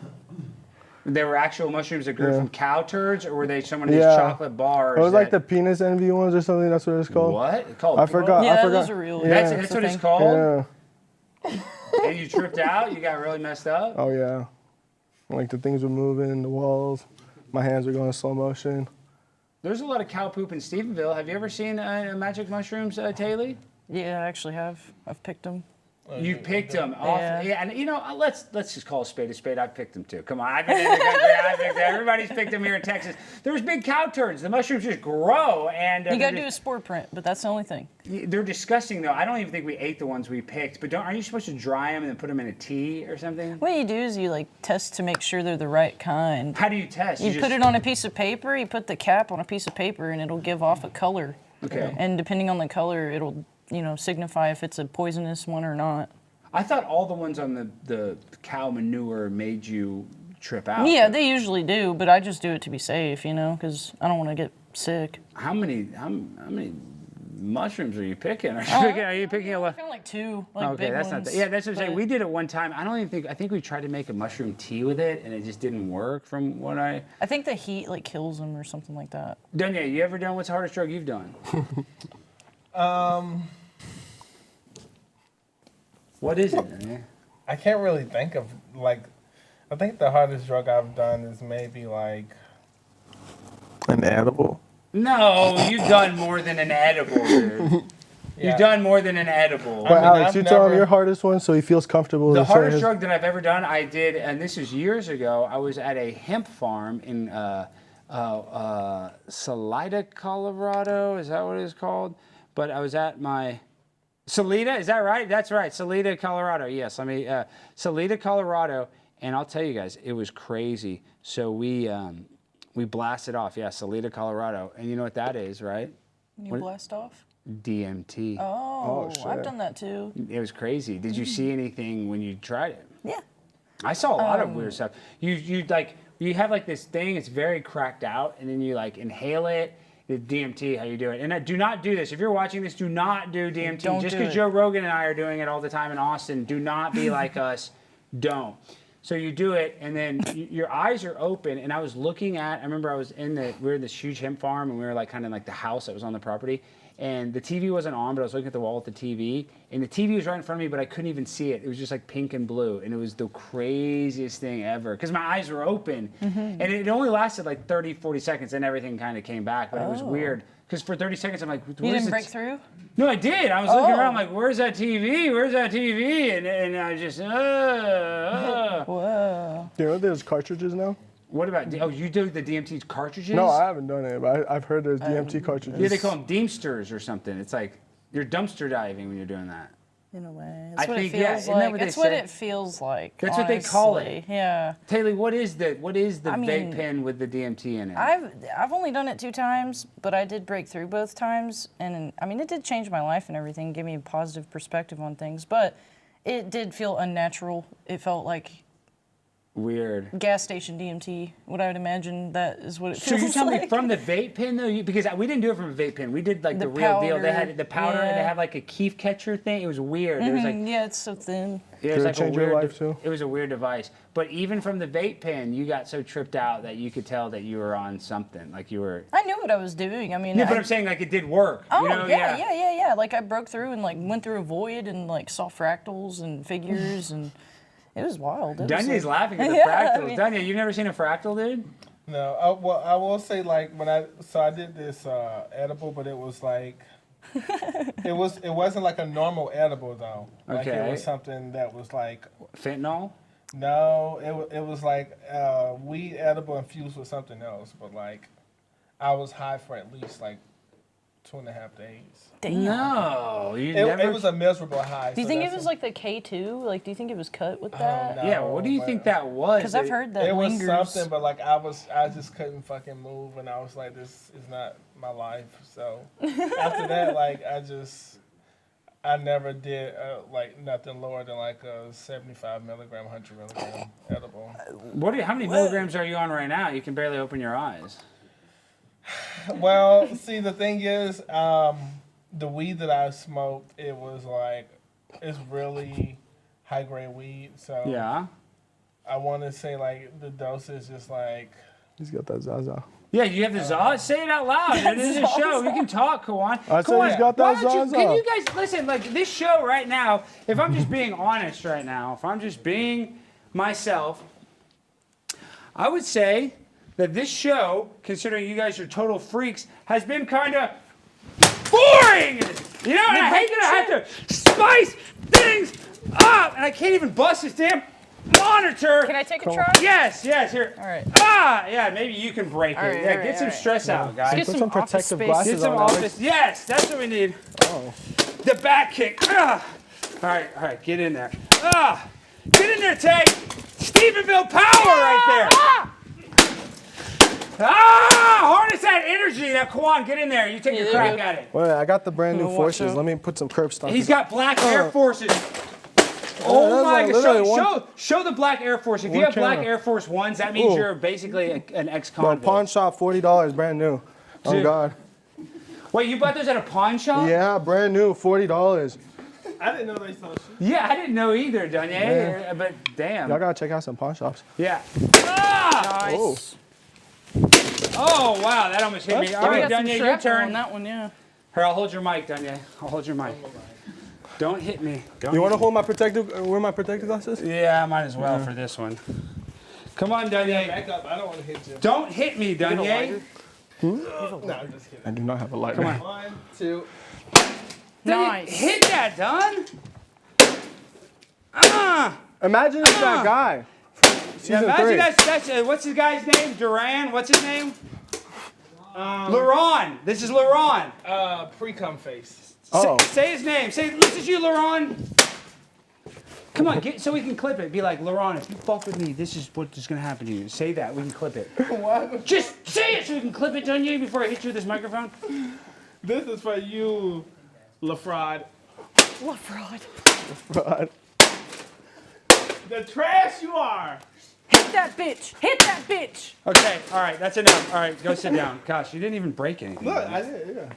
B: They were actual mushrooms that grew
C: Yeah.
B: from cow turds, or were they some of these
C: Yeah.
B: chocolate bars?
C: It was like the
B: that-
C: penis envy ones or something. That's what it's called.
B: What? It's called
C: I forgot.
D: Yeah,
C: I forgot.
D: those are real.
C: Yeah.
B: That's what it's called?
C: Yeah.
B: And you tripped out? You got really messed up?
C: Oh yeah. Like the things were moving, the walls. My hands were going in slow motion.
B: There's a lot of cow poop in Stephenville. Have you ever seen magic mushrooms, Tayleigh?
D: Yeah, I actually have. I've picked them.
B: You picked them off.
D: Yeah.
B: And you know, let's just call a spade a spade. I picked them too. Come on, I've been in the country. Everybody's picked them here in Texas. There's big cow turds. The mushrooms just grow, and
D: You gotta do a spore print, but that's the only thing.
B: They're disgusting, though. I don't even think we ate the ones we picked. But aren't you supposed to dry them and then put them in a tea or something?
D: What you do is you like test to make sure they're the right kind.
B: How do you test?
D: You put it on a piece of paper. You put the cap on a piece of paper, and it'll give off a color.
B: Okay.
D: And depending on the color, it'll signify if it's a poisonous one or not.
B: I thought all the ones on the cow manure made you trip out.
D: Yeah, they usually do, but I just do it to be safe, because I don't want to get sick.
B: How many mushrooms are you picking? Are you picking a lot?
D: I feel like two,
B: Okay,
D: big
B: that's
D: ones.
B: not. Yeah, that's what I'm saying. We did it one time. I think we tried to make a mushroom tea with it, and it just didn't work. From what I
D: think the heat kills them or something like that.
B: Duanyay, you ever done? What's the hardest drug you've done? What is it?
G: I can't really think of I think the hardest drug I've done is maybe
C: an edible.
B: No, you've done more than an edible, dude.
G: Yeah.
B: You've done more than an edible.
C: But Alex, you tell him your hardest one so he feels comfortable.
B: The
C: to say
B: hardest
C: his-
B: drug that I've ever done, I did, and this is years ago. I was at a hemp farm in Salida, Colorado. Is that what it's called? But I was at my Salida. Is that right? That's right. Salida, Colorado. Yes. Salida, Colorado. And I'll tell you guys, it was crazy. So we blasted off. Yeah, Salida, Colorado. And you know what that is, right?
D: You blast off?
B: DMT.
D: Oh,
C: shit.
D: I've done that too.
B: It was crazy. Did you see anything when you tried it?
D: Yeah.
B: I saw a lot of weird stuff. You have like this thing. It's very cracked out, and then you like inhale it. The DMT, how you do it. And do not do this. If you're watching this, do not do DMT. Just because Joe Rogan and I are doing it all the time in Austin, do not be like us. Don't. So you do it, and then your eyes are open. And I was looking at. I remember we were in this huge hemp farm, and we were like kind of like the house that was on the property. And the TV wasn't on, but I was looking at the wall with the TV. And the TV was right in front of me, but I couldn't even see it. It was just like pink and blue. And it was the craziest thing ever. Because my eyes were open. And it only lasted like 30, 40 seconds. And everything kind of came back. But it was weird. Because for 30 seconds, I'm like,
D: You didn't break through?
B: No, I did. I was looking around like, where's that TV? Where's that TV? And I just,
D: Whoa.
C: You know there's cartridges now?
B: What about, you do the DMT cartridges?
C: No, I haven't done it, but I've heard there's DMT cartridges.
B: Yeah, they call them Deemsters or something. It's like you're dumpster diving when you're doing that.
D: In a way.
B: I
D: That's what
B: think,
D: it feels like.
B: That's
D: what it feels like.
B: That's what they call it.
D: Yeah.
B: Tayleigh, what is the vape pen with the DMT in it?
D: I've only done it 2 times, but I did break through both times, and I mean it did change my life and everything, give me a positive perspective on things, but it did feel unnatural. It felt like
B: weird.
D: Gas station DMT. What I would imagine that is what it feels like.
B: So you tell me from the vape pen though, because we didn't do it from a vape pen. We did like the real deal. They had the powder and they had like a keef catcher thing. It was weird. It was like
D: yeah, it's so thin.
B: It was like
C: change your life too?
B: It was a weird device. But even from the vape pen, you got so tripped out that you could tell that you were on something. Like you were.
D: I knew what I was doing. I mean.
B: Yeah, but I'm saying like it did work.
D: Oh
B: you know?
D: yeah. Like I broke through and like went through a void and like saw fractals and figures and. It was wild.
B: Duanyay's laughing at the fractals. I mean, Duanyay, you've never seen a fractal, dude?
G: No. Well, I will say like I did this edible, but it was like it wasn't like a normal edible though. Like it was something that was like
B: fentanyl.
G: No, it was like weed edible infused with something else. But like I was high for at least like 2.5 days.
D: Damn.
B: No,
G: it was a miserable high.
D: Do you think it was like the K2? Like, do you think it was cut with that?
B: No, yeah, what do you think that was?
D: Because I've heard that
G: it
D: lingers.
G: was something, but like I just couldn't fucking move, and I was like, this is not my life. So after that, like I never did like nothing lower than like a 75 milligram, 100 milligram edible.
B: How many milligrams are you on right now? You can barely open your eyes.
G: Well, see, the thing is, the weed that I smoked, it was like, it's really high grade weed. So
B: yeah,
G: I want to say like the dose is just like.
C: He's got that Zaza.
B: Yeah, you have the Zaza. Say it out loud. It is a show. We can talk, Kawan.
C: I said he's got that Zaza.
B: Can you guys listen? Like this show right now. If I'm just being honest right now, if I'm just being myself, I would say that this show, considering you guys are total freaks, has been kind of boring. You know, and I hate that I have to spice things up, and I can't even bust this damn monitor.
D: Can I take a try?
B: Yes, here.
D: All right.
B: Yeah, maybe you can break it. Get some stress out, guys.
D: Get some
C: protective
D: space.
C: glasses
B: Get some
C: on.
B: office. Yes, that's what we need.
C: Oh.
B: The back kick. All right, get in there. Get in there, Tay. Stephenville power right there. Harness that energy. Now, Kawan, get in there. You take your crack at it.
C: Wait, I got the brand new Forces. Let me put some curb stops.
B: He's got black Air Forces. Oh my God! Show the black Air Force. If you have black Air Force Ones, that means you're basically an ex-convict.
C: Pawn shop, $40, brand new. Oh God.
B: Wait, you bought those at a pawn shop?
C: Yeah, brand new, $40.
G: I didn't know they sold shit.
B: Yeah, I didn't know either, Duanyay. Yeah. But damn.
C: Y'all gotta check out some pawn shops.
B: Yeah.
D: Nice.
B: Oh wow, that almost hit me. All right, Duanyay, your turn.
D: On that one, yeah.
B: Here, I'll hold your mic, Duanyay. I'll hold your mic. Don't hit me.
C: You want to hold my wear my protective glasses?
B: Yeah, I might as well for this one. Come on, Duanyay.
G: Back up. I don't want to hit you.
B: Don't hit me, Duanyay.
G: No, I'm just kidding.
C: I do not have a lighter.
B: Come on.
G: 1, 2.
D: Nice.
B: Hit that, Dun.
C: Imagine it's that guy. Season 3.
B: That's what's the guy's name? Duran. What's his name? LaRon. This is LaRon.
G: Pre-cum face.
C: Oh.
B: Say his name. Say, this is you, LaRon. Come on, so we can clip it. Be like, LaRon, if you fuck with me, this is what's going to happen to you. Say that. We can clip it.
G: What?
B: Just say it so we can clip it, Duanyay, before I hit you with this microphone.
G: This is for you, LaFraud.
D: LaFraud.
C: Fraud.
G: The trash you are.
D: Hit that bitch. Hit that bitch.
B: Okay, all right, that's enough. All right, go sit down. Gosh, you didn't even break anything.
G: Look, I did, yeah.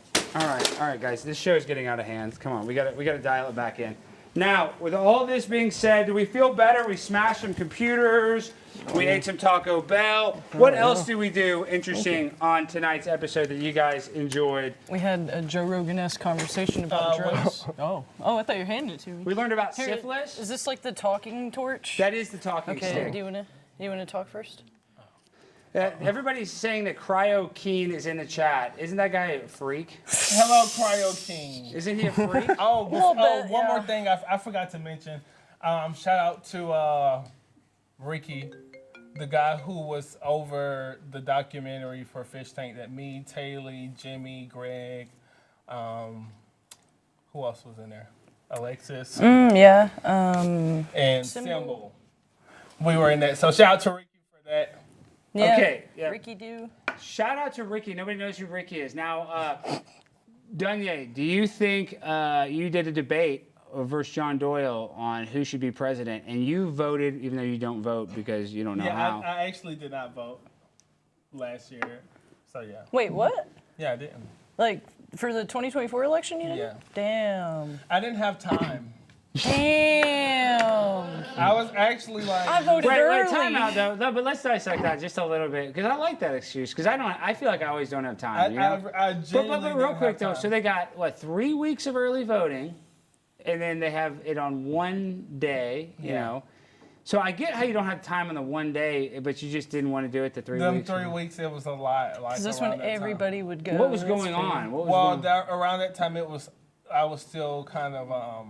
B: All right, guys. This show's getting out of hand. Come on, we gotta dial it back in. Now, with all this being said, do we feel better? We smashed some computers. We ate some Taco Bell. What else do we do interesting on tonight's episode that you guys enjoyed?
D: We had a Joe Rogan-esque conversation about drugs. Oh, I thought you were handing it to me.
B: We learned about
D: Here,
B: syphilis.
D: Is this like the talking torch?
B: That is the talking
D: Okay,
B: stick.
D: do you wanna talk first?
B: Everybody's saying that Cryo Keen is in the chat. Isn't that guy a freak?
G: Hello, Cryo King.
B: Isn't he a freak?
G: One more thing I forgot to mention. Shout out to Ricky, the guy who was over the documentary for Fishtank. That me, Tayleigh, Jimmy, Greg, who else was in there? Alexis.
D: Yeah.
G: And Symbol. We were in that. So shout out to Ricky for that.
D: Yeah.
B: Okay. Yeah.
D: Ricky do.
B: Shout out to Ricky. Nobody knows who Ricky is. Now, Duanyay, do you think you did a debate versus John Doyle on who should be president, and you voted, even though you don't vote because you don't know how?
G: I actually did not vote last year. So yeah.
D: Wait, what?
G: Yeah, I didn't.
D: Like for the 2024 election, you did?
G: Yeah.
D: Damn.
G: I didn't have time.
D: Damn.
G: I was actually like.
D: I voted early.
B: Wait, time out though. But let's dissect that just a little bit because I like that excuse because I feel like I always don't have time. You know?
G: I genuinely
B: but real
G: didn't
B: quick
G: have
B: though,
G: time.
B: so they got what 3 weeks of early voting, and then they have it on one day. You know, so I get how you don't have time on the one day, but you just didn't want to do it the 3 weeks.
G: Them 3 weeks, it was a lot. Like,
D: Is this when everybody would go?
B: What was going on?
G: Around that time, I was still kind of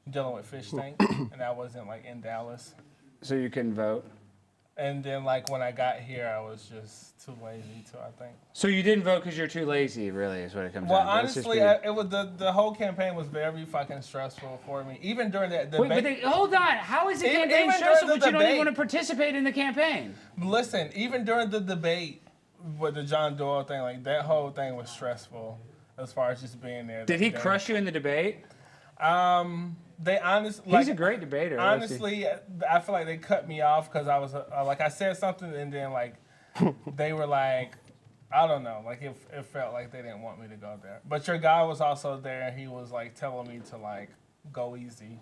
G: dealing with Fishtank, and I wasn't like in Dallas.
B: So you couldn't vote.
G: And then like when I got here, I was just too lazy to. I think.
B: So you didn't vote because you're too lazy, really, is what it comes
G: Well,
B: down to.
G: honestly, it was the whole campaign was very fucking stressful for me. Even during that debate.
B: Wait, but hold on. How is the
G: Even
B: campaign
G: during
B: stressful,
G: the
B: but you don't even
G: debate.
B: want to participate in the campaign?
G: Listen, even during the debate with the John Doyle thing, like that whole thing was stressful as far as just being there.
B: Did he crush you in the debate?
G: They honestly.
B: He's a great debater.
G: Honestly, I feel like they cut me off because I was like I said something and then like they were like, I don't know, like it felt like they didn't want me to go there. But your guy was also there and he was like telling me to like go easy.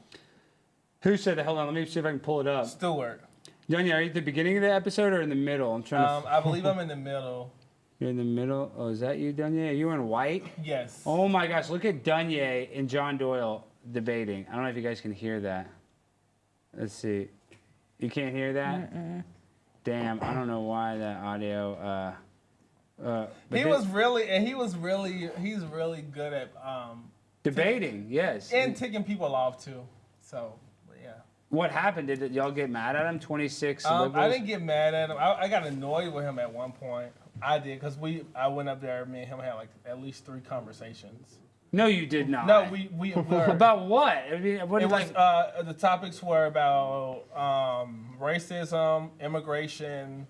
B: Who said that? Hold on, let me see if I can pull it up.
G: Stewart.
B: Duanyay, are you at the beginning of the episode or in the middle? I'm trying to.
G: I believe I'm in the middle.
B: You're in the middle. Oh, is that you, Duanyay? Are you in white?
G: Yes.
B: Oh my gosh, look at Duanyay and John Doyle debating. I don't know if you guys can hear that. Let's see. You can't hear that? Damn, I don't know why that audio.
G: He's really good at
B: debating. Yes.
G: And ticking people off too. So yeah.
B: What happened? Did y'all get mad at him? 26 liberals?
G: I didn't get mad at him. I got annoyed with him at one point. I did because I went up there. Me and him had like at least 3 conversations.
B: No, you did not.
G: No, we were.
B: About what? I mean, what
G: it
B: like,
G: was the topics were about racism, immigration.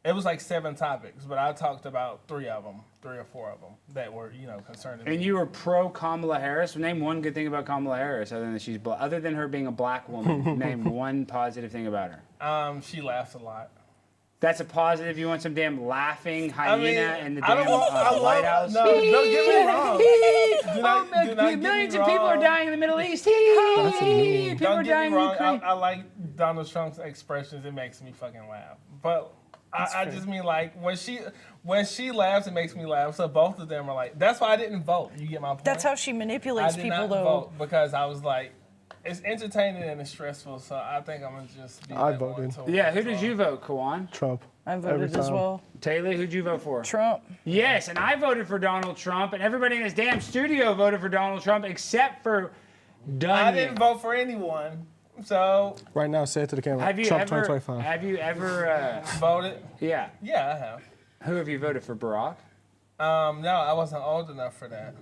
G: It was like 7 topics, but I talked about 3 or 4 of them that were concerning me.
B: And you were pro Kamala Harris. Name one good thing about Kamala Harris, other than that she's other than her being a black woman. Name one positive thing about her.
G: She laughs a lot.
B: That's a positive. You want some damn laughing hyena in the damn White House?
G: No, don't get me wrong.
B: Millions of people are dying in the Middle East. People are dying in Ukraine.
G: I like Donald Trump's expressions. It makes me fucking laugh. But I just mean like when she laughs, it makes me laugh. So both of them are like. That's why I didn't vote. You get my point.
D: That's how she manipulates people,
G: I did not
D: though.
G: vote because I was like, it's entertaining and it's stressful. So I think I'm gonna just be.
C: I voted.
B: Yeah, who did you vote, Kawan?
C: Trump.
D: I voted as well.
B: Tayleigh, who'd you vote for?
D: Trump.
B: Yes, and I voted for Donald Trump, and everybody in this damn studio voted for Donald Trump except for Duanyay.
G: I didn't vote for anyone. So
C: right now, say it to the camera.
B: Have you
C: Trump
B: ever?
C: 2025.
B: Have you ever
G: voted?
B: Yeah.
G: Yeah, I have.
B: Who have you voted for, Barack?
G: No, I wasn't old enough for that.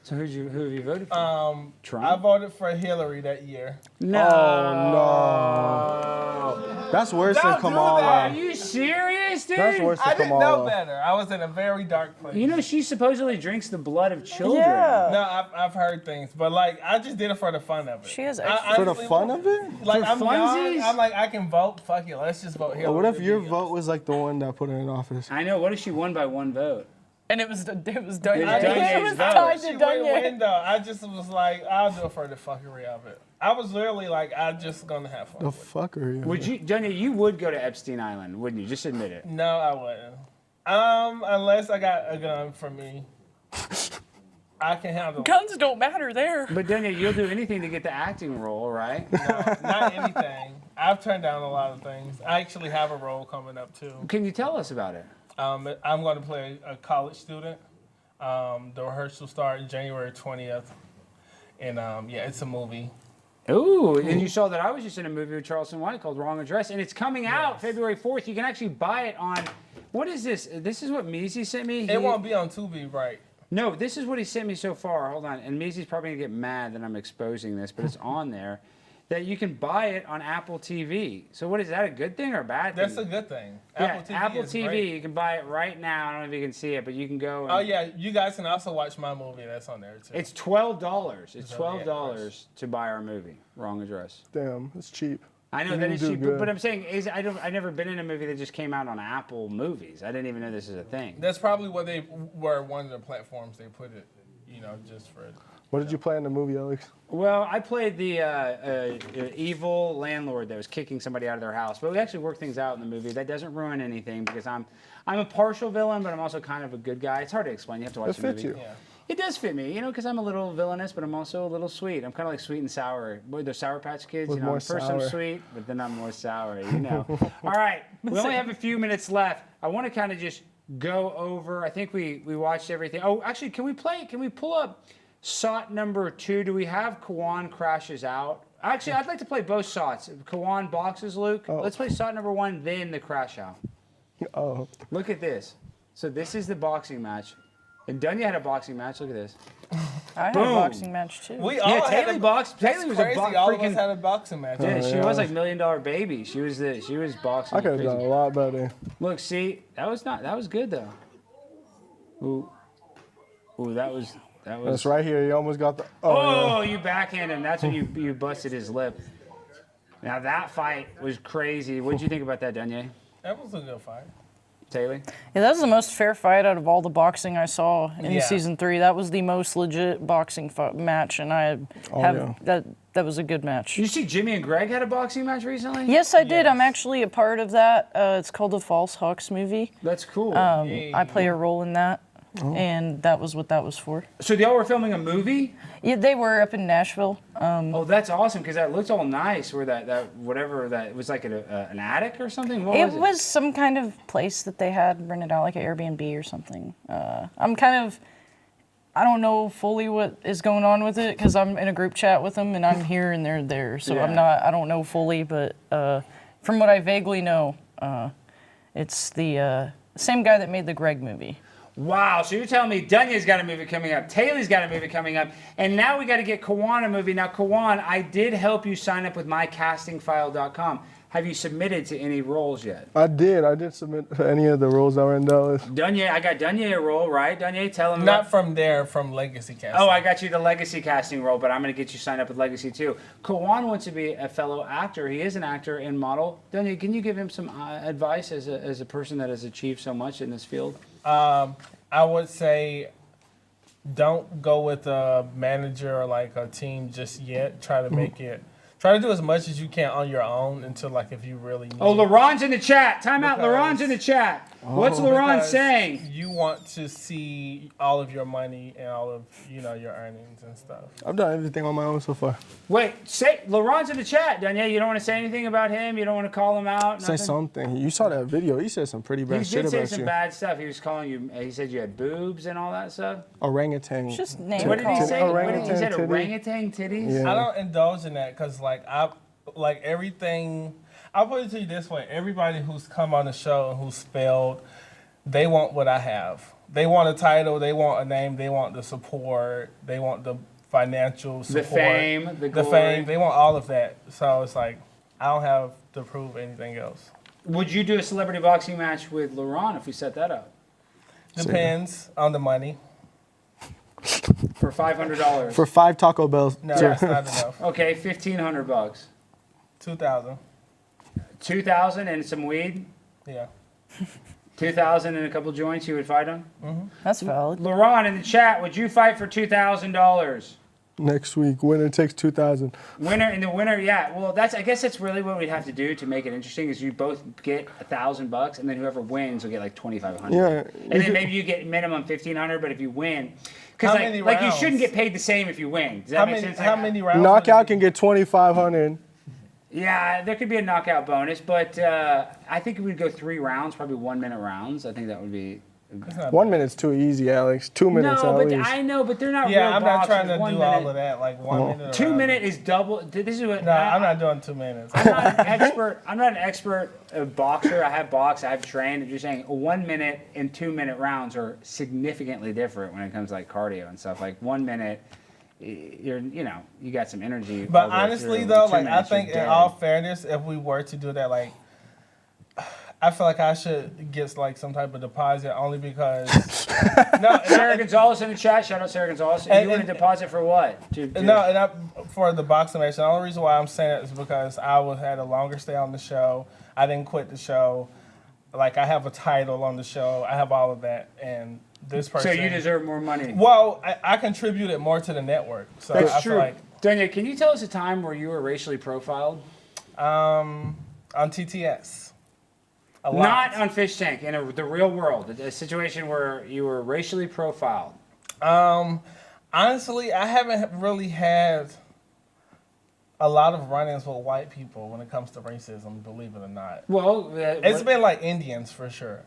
B: So who have you voted for? Trump.
G: I voted for Hillary that year.
B: No.
C: Oh, no. That's worse than Kamala.
B: Are you serious, dude? Epstein?
C: That's worse to
G: I
C: come
G: didn't
C: all
G: know
C: off.
G: better. I was in a very dark place.
B: You know, she supposedly drinks the blood of children.
D: Yeah.
G: No, I've heard things, but like I just did it for the fun of it.
D: She has
G: I
D: extra.
C: For the
G: honestly
C: fun
G: won't.
C: of it?
G: Like
B: For
G: I'm
B: funsies?
G: young, I'm like I can vote. Fuck it, let's just vote here.
C: What if your vote was like the one that put her in office?
B: I know. What if she won by one vote?
D: And it was Duanyay.
B: It was
D: It
B: Duanyay's
D: was
B: vote.
D: tied
G: She
D: to
G: wouldn't
D: Duanyay.
G: win though. I just was like, I'll do it for the fuckery of it. I was literally like, I'm just gonna have fun.
C: The
G: with it.
C: fuckery.
B: Would you, Duanyay? You would go to Epstein Island, wouldn't you? Just admit it.
G: No, I wouldn't. Unless I got a gun for me. I can handle it.
D: Guns don't matter there.
B: But Duanyay, you'll do anything to get the acting role, right?
G: No, not anything. I've turned down a lot of things. I actually have a role coming up too.
B: Can you tell us about it?
G: I'm going to play a college student. The rehearsal starts January 20th. And yeah, it's a movie.
B: Ooh, and you saw that I was just in a movie with Charleston White called Wrong Address, and it's coming out February 4th. You can actually buy it on, what is this? This is what Measy sent me.
G: It won't be on Tubi, right?
B: No, this is what he sent me so far. Hold on, and Measy's probably gonna get mad that I'm exposing this, but it's on there. That you can buy it on Apple TV. So what is that, a good thing or a bad thing?
G: That's a good thing.
B: Yeah, Apple
G: is
B: TV,
G: great.
B: you can buy it right now. I don't know if you can see it, but you can go. And
G: Oh yeah, you guys can also watch my movie. That's on there too.
B: It's $12. It's
G: So,
B: $12 to buy our movie. Wrong Address.
C: Damn, it's cheap.
B: I know
C: You
B: that
C: can
B: is
C: do
B: cheap,
C: good.
B: but I'm saying is I've never been in a movie that just came out on Apple Movies. I didn't even know this is a thing.
G: That's probably what they were one of the platforms they put it, just for.
C: What did you play in the movie, Alex?
B: Well, I played the evil landlord that was kicking somebody out of their house, but we actually worked things out in the movie. That doesn't ruin anything because I'm a partial villain, but I'm also kind of a good guy. It's hard to explain. You have to watch
C: It
B: the
C: fits
B: movie.
C: you.
G: Yeah.
B: It does fit me, because I'm a little villainous, but I'm also a little sweet. I'm kind of like sweet and sour. Boy, those Sour Patch Kids,
C: With more
B: first I'm
C: sour.
B: sweet, but then I'm more sour, All right, we only have a few minutes left. I want to kind of just go over, I think we watched everything. Oh, actually, can we pull up SOT number 2? Do we have Kawan crashes out? Actually, I'd like to play both SOTs. Kawan boxes Luke.
C: Oh.
B: Let's play SOT number 1, then the crash out.
C: Oh.
B: Look at this. So this is the boxing match. And Duanyay had a boxing match. Look at this.
D: I had
B: Boom.
D: a boxing match too.
G: We all had
B: Tayleigh
G: a
B: boxed.
G: That's
B: Tayleigh was a
G: crazy.
B: box
G: All of us
B: freaking.
G: had a boxing match.
B: Yeah, she
C: yeah.
B: was like $1 Million Baby. She was boxing.
C: I could have
B: crazy.
C: done a lot better.
B: Look, see, that was good though. Ooh, that was.
C: That's right here. You almost got the.
B: Oh, you backhand him. That's when you busted his lip. Now that fight was crazy. What did you think about that, Duanyay?
G: That was a good fight.
B: Tayleigh?
D: Yeah, that was the most fair fight out of all the boxing I saw in
G: Yeah.
D: season 3. That was the most legit boxing match, and that was a good match.
B: Did you see Jimmy and Greg had a boxing match recently?
D: Yes, I did.
G: Yes.
D: I'm actually a part of that. It's called the False Hawks movie.
B: That's cool.
D: I play a role in that, and that was what that was for.
B: So y'all were filming a movie?
D: Yeah, they were up in Nashville.
B: Oh, that's awesome because that looks all nice. Where that whatever that was like an attic or something. What
D: It
B: was
D: was some kind of place that they had rented out, like an Airbnb or something. I don't know fully what is going on with it because I'm in a group chat with them and I'm here and they're there. So
B: Yeah.
D: I don't know fully, but from what I vaguely know, it's the same guy that made the Greg movie.
B: Wow, so you're telling me Duanyay's got a movie coming up, Tayleigh's got a movie coming up, and now we got to get Kawan a movie. Now, Kawan, I did help you sign up with mycastingfile.com. Have you submitted to any roles yet?
C: I did submit to any of the roles that were in Dallas.
B: Duanyay, I got Duanyay a role, right? Duanyay, tell him.
G: Not from there, from Legacy Casting.
B: Oh, I got you the Legacy casting role, but I'm going to get you signed up with Legacy too. Kawan wants to be a fellow actor. He is an actor and model. Duanyay, can you give him some advice as a person that has achieved so much in this field?
G: I would say don't go with a manager or like a team just yet. Try to make it. Try to do as much as you can on your own until like if you really need.
B: Oh, LaRon's in the chat. Time out.
G: Because-
B: LaRon's in the chat. What's LaRon
G: Because
B: saying?
G: You want to see all of your money and all of your earnings and stuff.
C: I've done everything on my own so far.
B: Wait, say LaRon's in the chat, Duanyay. You don't want to say anything about him? You don't want to call him out?
C: Say
B: Nothing?
C: something. You saw that video. He said some pretty
B: He
C: bad shit
B: did say
C: about
B: some
C: you.
B: bad stuff. He was calling you. He said you had boobs and all that stuff.
C: Orangutan.
D: Just name
B: What did he
D: call.
B: say? What did he
C: Orangutan
B: said?
C: titty.
B: Orangutan titties.
C: Yeah.
G: I don't indulge in that because like everything. I'll put it to you this way: everybody who's come on the show and who's failed, they want what I have. They want a title. They want a name. They want the support. They want the financial support.
B: The fame, the glory.
G: fame. They want all of that. So it's like I don't have to prove anything else.
B: Would you do a celebrity boxing match with LaRon if we set that up?
G: Depends on the money.
B: For $500.
C: For 5 Taco Bells.
G: No, that's not enough.
B: Okay, $1,500.
G: 2,000.
B: 2,000 and some weed.
G: Yeah.
B: 2,000 and a couple joints. You would fight on.
D: That's valid.
B: LaRon in the chat, would you fight for $2,000?
C: Next week, winner takes 2,000.
B: Winner in the winner, yeah. Well, I guess that's really what we'd have to do to make it interesting. Is you both get $1,000, and then whoever wins will get like 2,500.
C: Yeah.
B: And then maybe you get minimum 1,500. But if you win,
G: How
B: because
G: many
B: like you
G: rounds?
B: shouldn't get paid the same if you win. Does that make sense?
G: How many rounds?
C: Knockout can get 2,500.
B: Yeah, there could be a knockout bonus, but I think we'd go 3 rounds, probably 1-minute rounds. I think that would be.
C: 1 minute's too easy, Alex. 2 minutes
B: No,
C: at
B: but
C: least.
B: I know, but they're not real
G: Yeah, I'm not trying
B: boxers.
G: to
B: 1
G: do
B: minute.
G: all of that. Like 1 minute.
B: 2 minute is double. This is what.
G: No, I'm not doing 2 minutes.
B: I'm not an expert. I'm not an expert boxer. I have boxed. I've trained. I'm just saying, 1 minute and 2 minute rounds are significantly different when it comes to like cardio and stuff. Like 1 minute, you got some energy.
G: But
B: all the way
G: honestly,
B: through.
G: though,
B: 2
G: like I
B: minutes,
G: think
B: you're
G: in
B: dead.
G: all fairness, if we were to do that, like I feel like I should get like some type of deposit only because.
B: Sarah Gonzalez in the chat. Shout out Sarah Gonzalez. You want a deposit for what?
G: For the boxing match. The only reason why I'm saying it is because I had a longer stay on the show. I didn't quit the show. Like I have a title on the show. I have all of that, and this person.
B: So you deserve more money.
G: Well, I contributed more to the network. So
B: That's
G: I
B: true.
G: feel like,
B: Duanyay, can you tell us a time where you were racially profiled?
G: on TTS. A lot.
B: Not on Fishtank, in the real world, a situation where you were racially profiled.
G: Honestly, I haven't really had a lot of run-ins with white people when it comes to racism, believe it or not.
B: Well,
G: it's been like Indians for sure.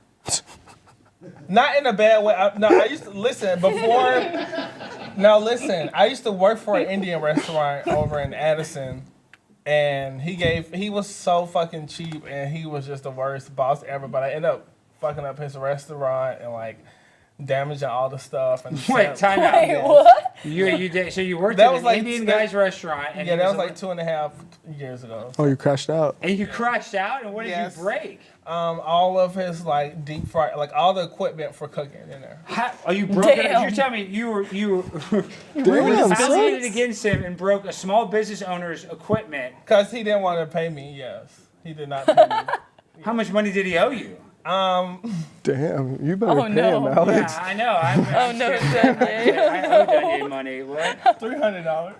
G: Not in a bad way. I used to listen before. No, listen. I used to work for an Indian restaurant over in Addison. And he was so fucking cheap, and he was just the worst boss ever. But I ended up fucking up his restaurant and like damaging all the stuff. And
B: Wait, time out.
D: Wait, what?
B: You did. So you worked
G: That
B: at
G: was
B: an
G: like
B: Indian
G: two-
B: guy's restaurant. And
G: Yeah,
B: he
G: that was
B: a-
G: like 2.5 years ago.
C: Oh, you crashed out.
B: And you crashed out. And what did
G: Yes.
B: you break?
G: All of his like deep fry, like all the equipment for cooking in there.
B: Are you broke?
D: Damn.
B: You're telling me you were
C: Damn,
B: affiliated
C: son.
B: against him and broke a small business owner's equipment.
G: Cause he didn't want to pay me. Yes, he did not pay me.
B: How much money did he owe you?
C: Damn, you better
D: Oh,
C: pay
D: no.
C: him, Alex.
B: Yeah, I know.
D: Oh, no, Duanyay.
B: I owe Duanyay money. What?
G: $300.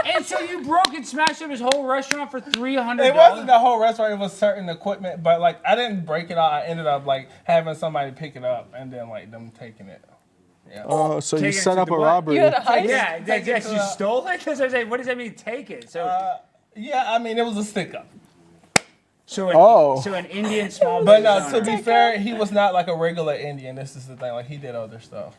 B: And so you broke and smashed up his whole restaurant for $300.
G: It wasn't the whole restaurant. It was certain equipment, but like I didn't break it all. I ended up like having somebody pick it up and then like them taking it. Yeah.
C: Oh, so you
B: Take it
C: set
B: to
C: up
B: the
C: a
B: what?
C: robbery.
D: You had a heist?
B: Yeah,
G: Take it
B: yes,
G: to
B: you
G: the-
B: stole it? Because I was like, what does that mean, take it? So,
G: Yeah, I mean it was a stick up.
B: so an Indian small
G: But
B: business
G: no, to
B: owner.
G: be fair, he was not like a regular Indian. This is the thing. Like he did other stuff,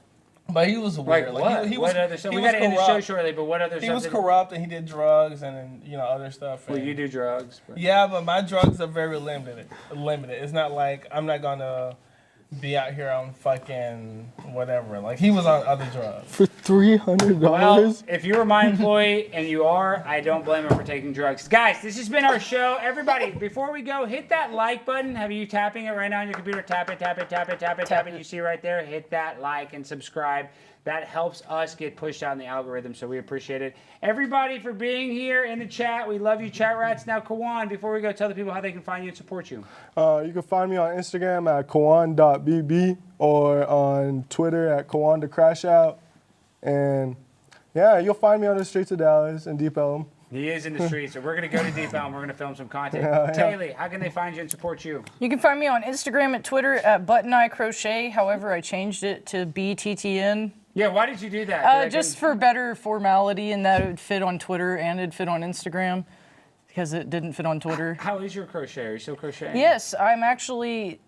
G: but he was weird.
B: Like what?
G: He
B: What
G: was,
B: other stuff?
G: he
B: We
G: was
B: got to end the show
G: corrupt.
B: shortly, but what other
G: He
B: stuff?
G: was corrupt and he did drugs and then, other stuff.
B: Well,
G: and-
B: you do drugs. But.
G: Yeah, but my drugs are very limited. It's not like I'm not gonna be out here on fucking whatever. Like he was on other drugs.
C: For $300?
B: Well, if you were my employee, and you are, I don't blame him for taking drugs. Guys, this has been our show. Everybody, before we go, hit that like button. Have you tapping it right now on your computer? Tap it, tap it, tap it, tap it, tap it. You see right there? Hit that like and subscribe. That helps us get pushed out in the algorithm, so we appreciate it. Everybody for being here in the chat. We love you, chat rats. Now, Kawan, before we go, tell the people how they can find you and support you.
C: You can find me on Instagram at Kawan.bb or on Twitter at KawanTheCrashout. And yeah, you'll find me on the streets of Dallas and Deep Ellum.
B: He is in the streets, so we're going to go to Deep Elm. We're going to film some content.
C: Yeah.
B: Tayleigh, how can they find you and support you?
D: You can find me on Instagram and Twitter at Buttoneye Crochet. However, I changed it to BTTN.
B: Yeah, why did you do that?
D: Just for better formality, and that it would fit on Twitter and it'd fit on Instagram because it didn't fit on Twitter.
B: How is your crochet? Are you still crocheting?
D: Yes, I'm actually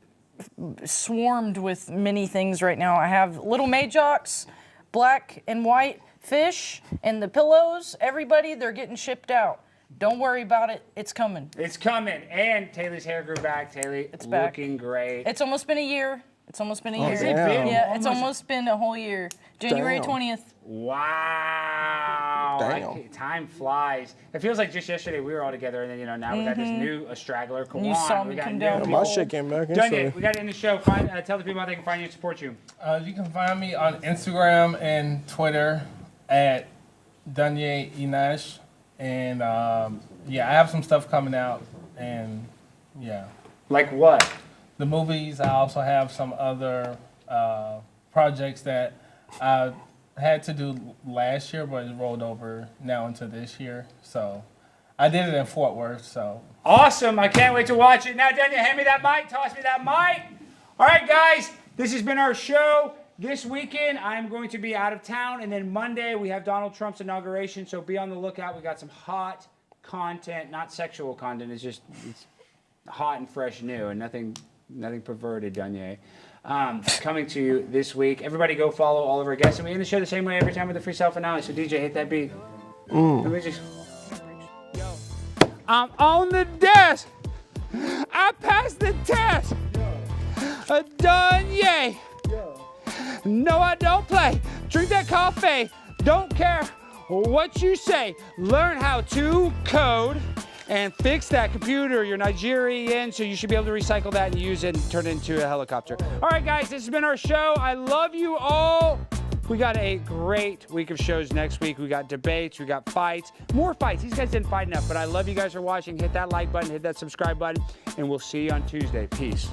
D: swarmed with many things right now. I have little Majocks, black and white fish, and the pillows. Everybody, they're getting shipped out. Don't worry about it. It's coming.
B: It's coming. And Tayleigh's hair grew back. Tayleigh,
D: It's back.
B: looking great.
D: It's almost been a year. It's almost been a year.
B: Has it been?
D: Yeah, it's almost been a whole year. January
C: Damn.
D: 20th.
B: Wow.
C: Damn.
B: Time flies. It feels like just yesterday we were all together, and then now we got this new straggler, Kawan.
D: You saw me
B: we got
D: come
B: new
D: down.
B: people.
C: My shit came back.
B: Duanyay, we got to end the show. Tell the people how they can find you and support you.
G: You can find me on Instagram and Twitter at Duanyay Inash. And yeah, I have some stuff coming out. And yeah.
B: Like what?
G: The movies. I also have some other projects that I had to do last year, but it rolled over now into this year. So I did it in Fort Worth. So
B: awesome. I can't wait to watch it. Now, Duanyay, hand me that mic. Toss me that mic. All right, guys. This has been our show. This weekend, I'm going to be out of town. And then Monday, we have Donald Trump's inauguration. So be on the lookout. We got some hot content, not sexual content. It's hot and fresh and new and nothing perverted, Duanyay. Coming to you this week. Everybody go follow all of our guests. And we end the show the same way every time with the free self-finale. So DJ, hit that beat. Let me just... I'm on the desk. I passed the test. Duanyay. No, I don't play. Drink that coffee. Don't care what you say. Learn how to code and fix that computer. You're Nigerian, so you should be able to recycle that and use it and turn it into a helicopter. All right, guys, this has been our show. I love you all. We got a great week of shows next week. We got debates, we got fights, more fights. These guys didn't fight enough, but I love you guys for watching. Hit that like button, hit that subscribe button, and we'll see you on Tuesday. Peace.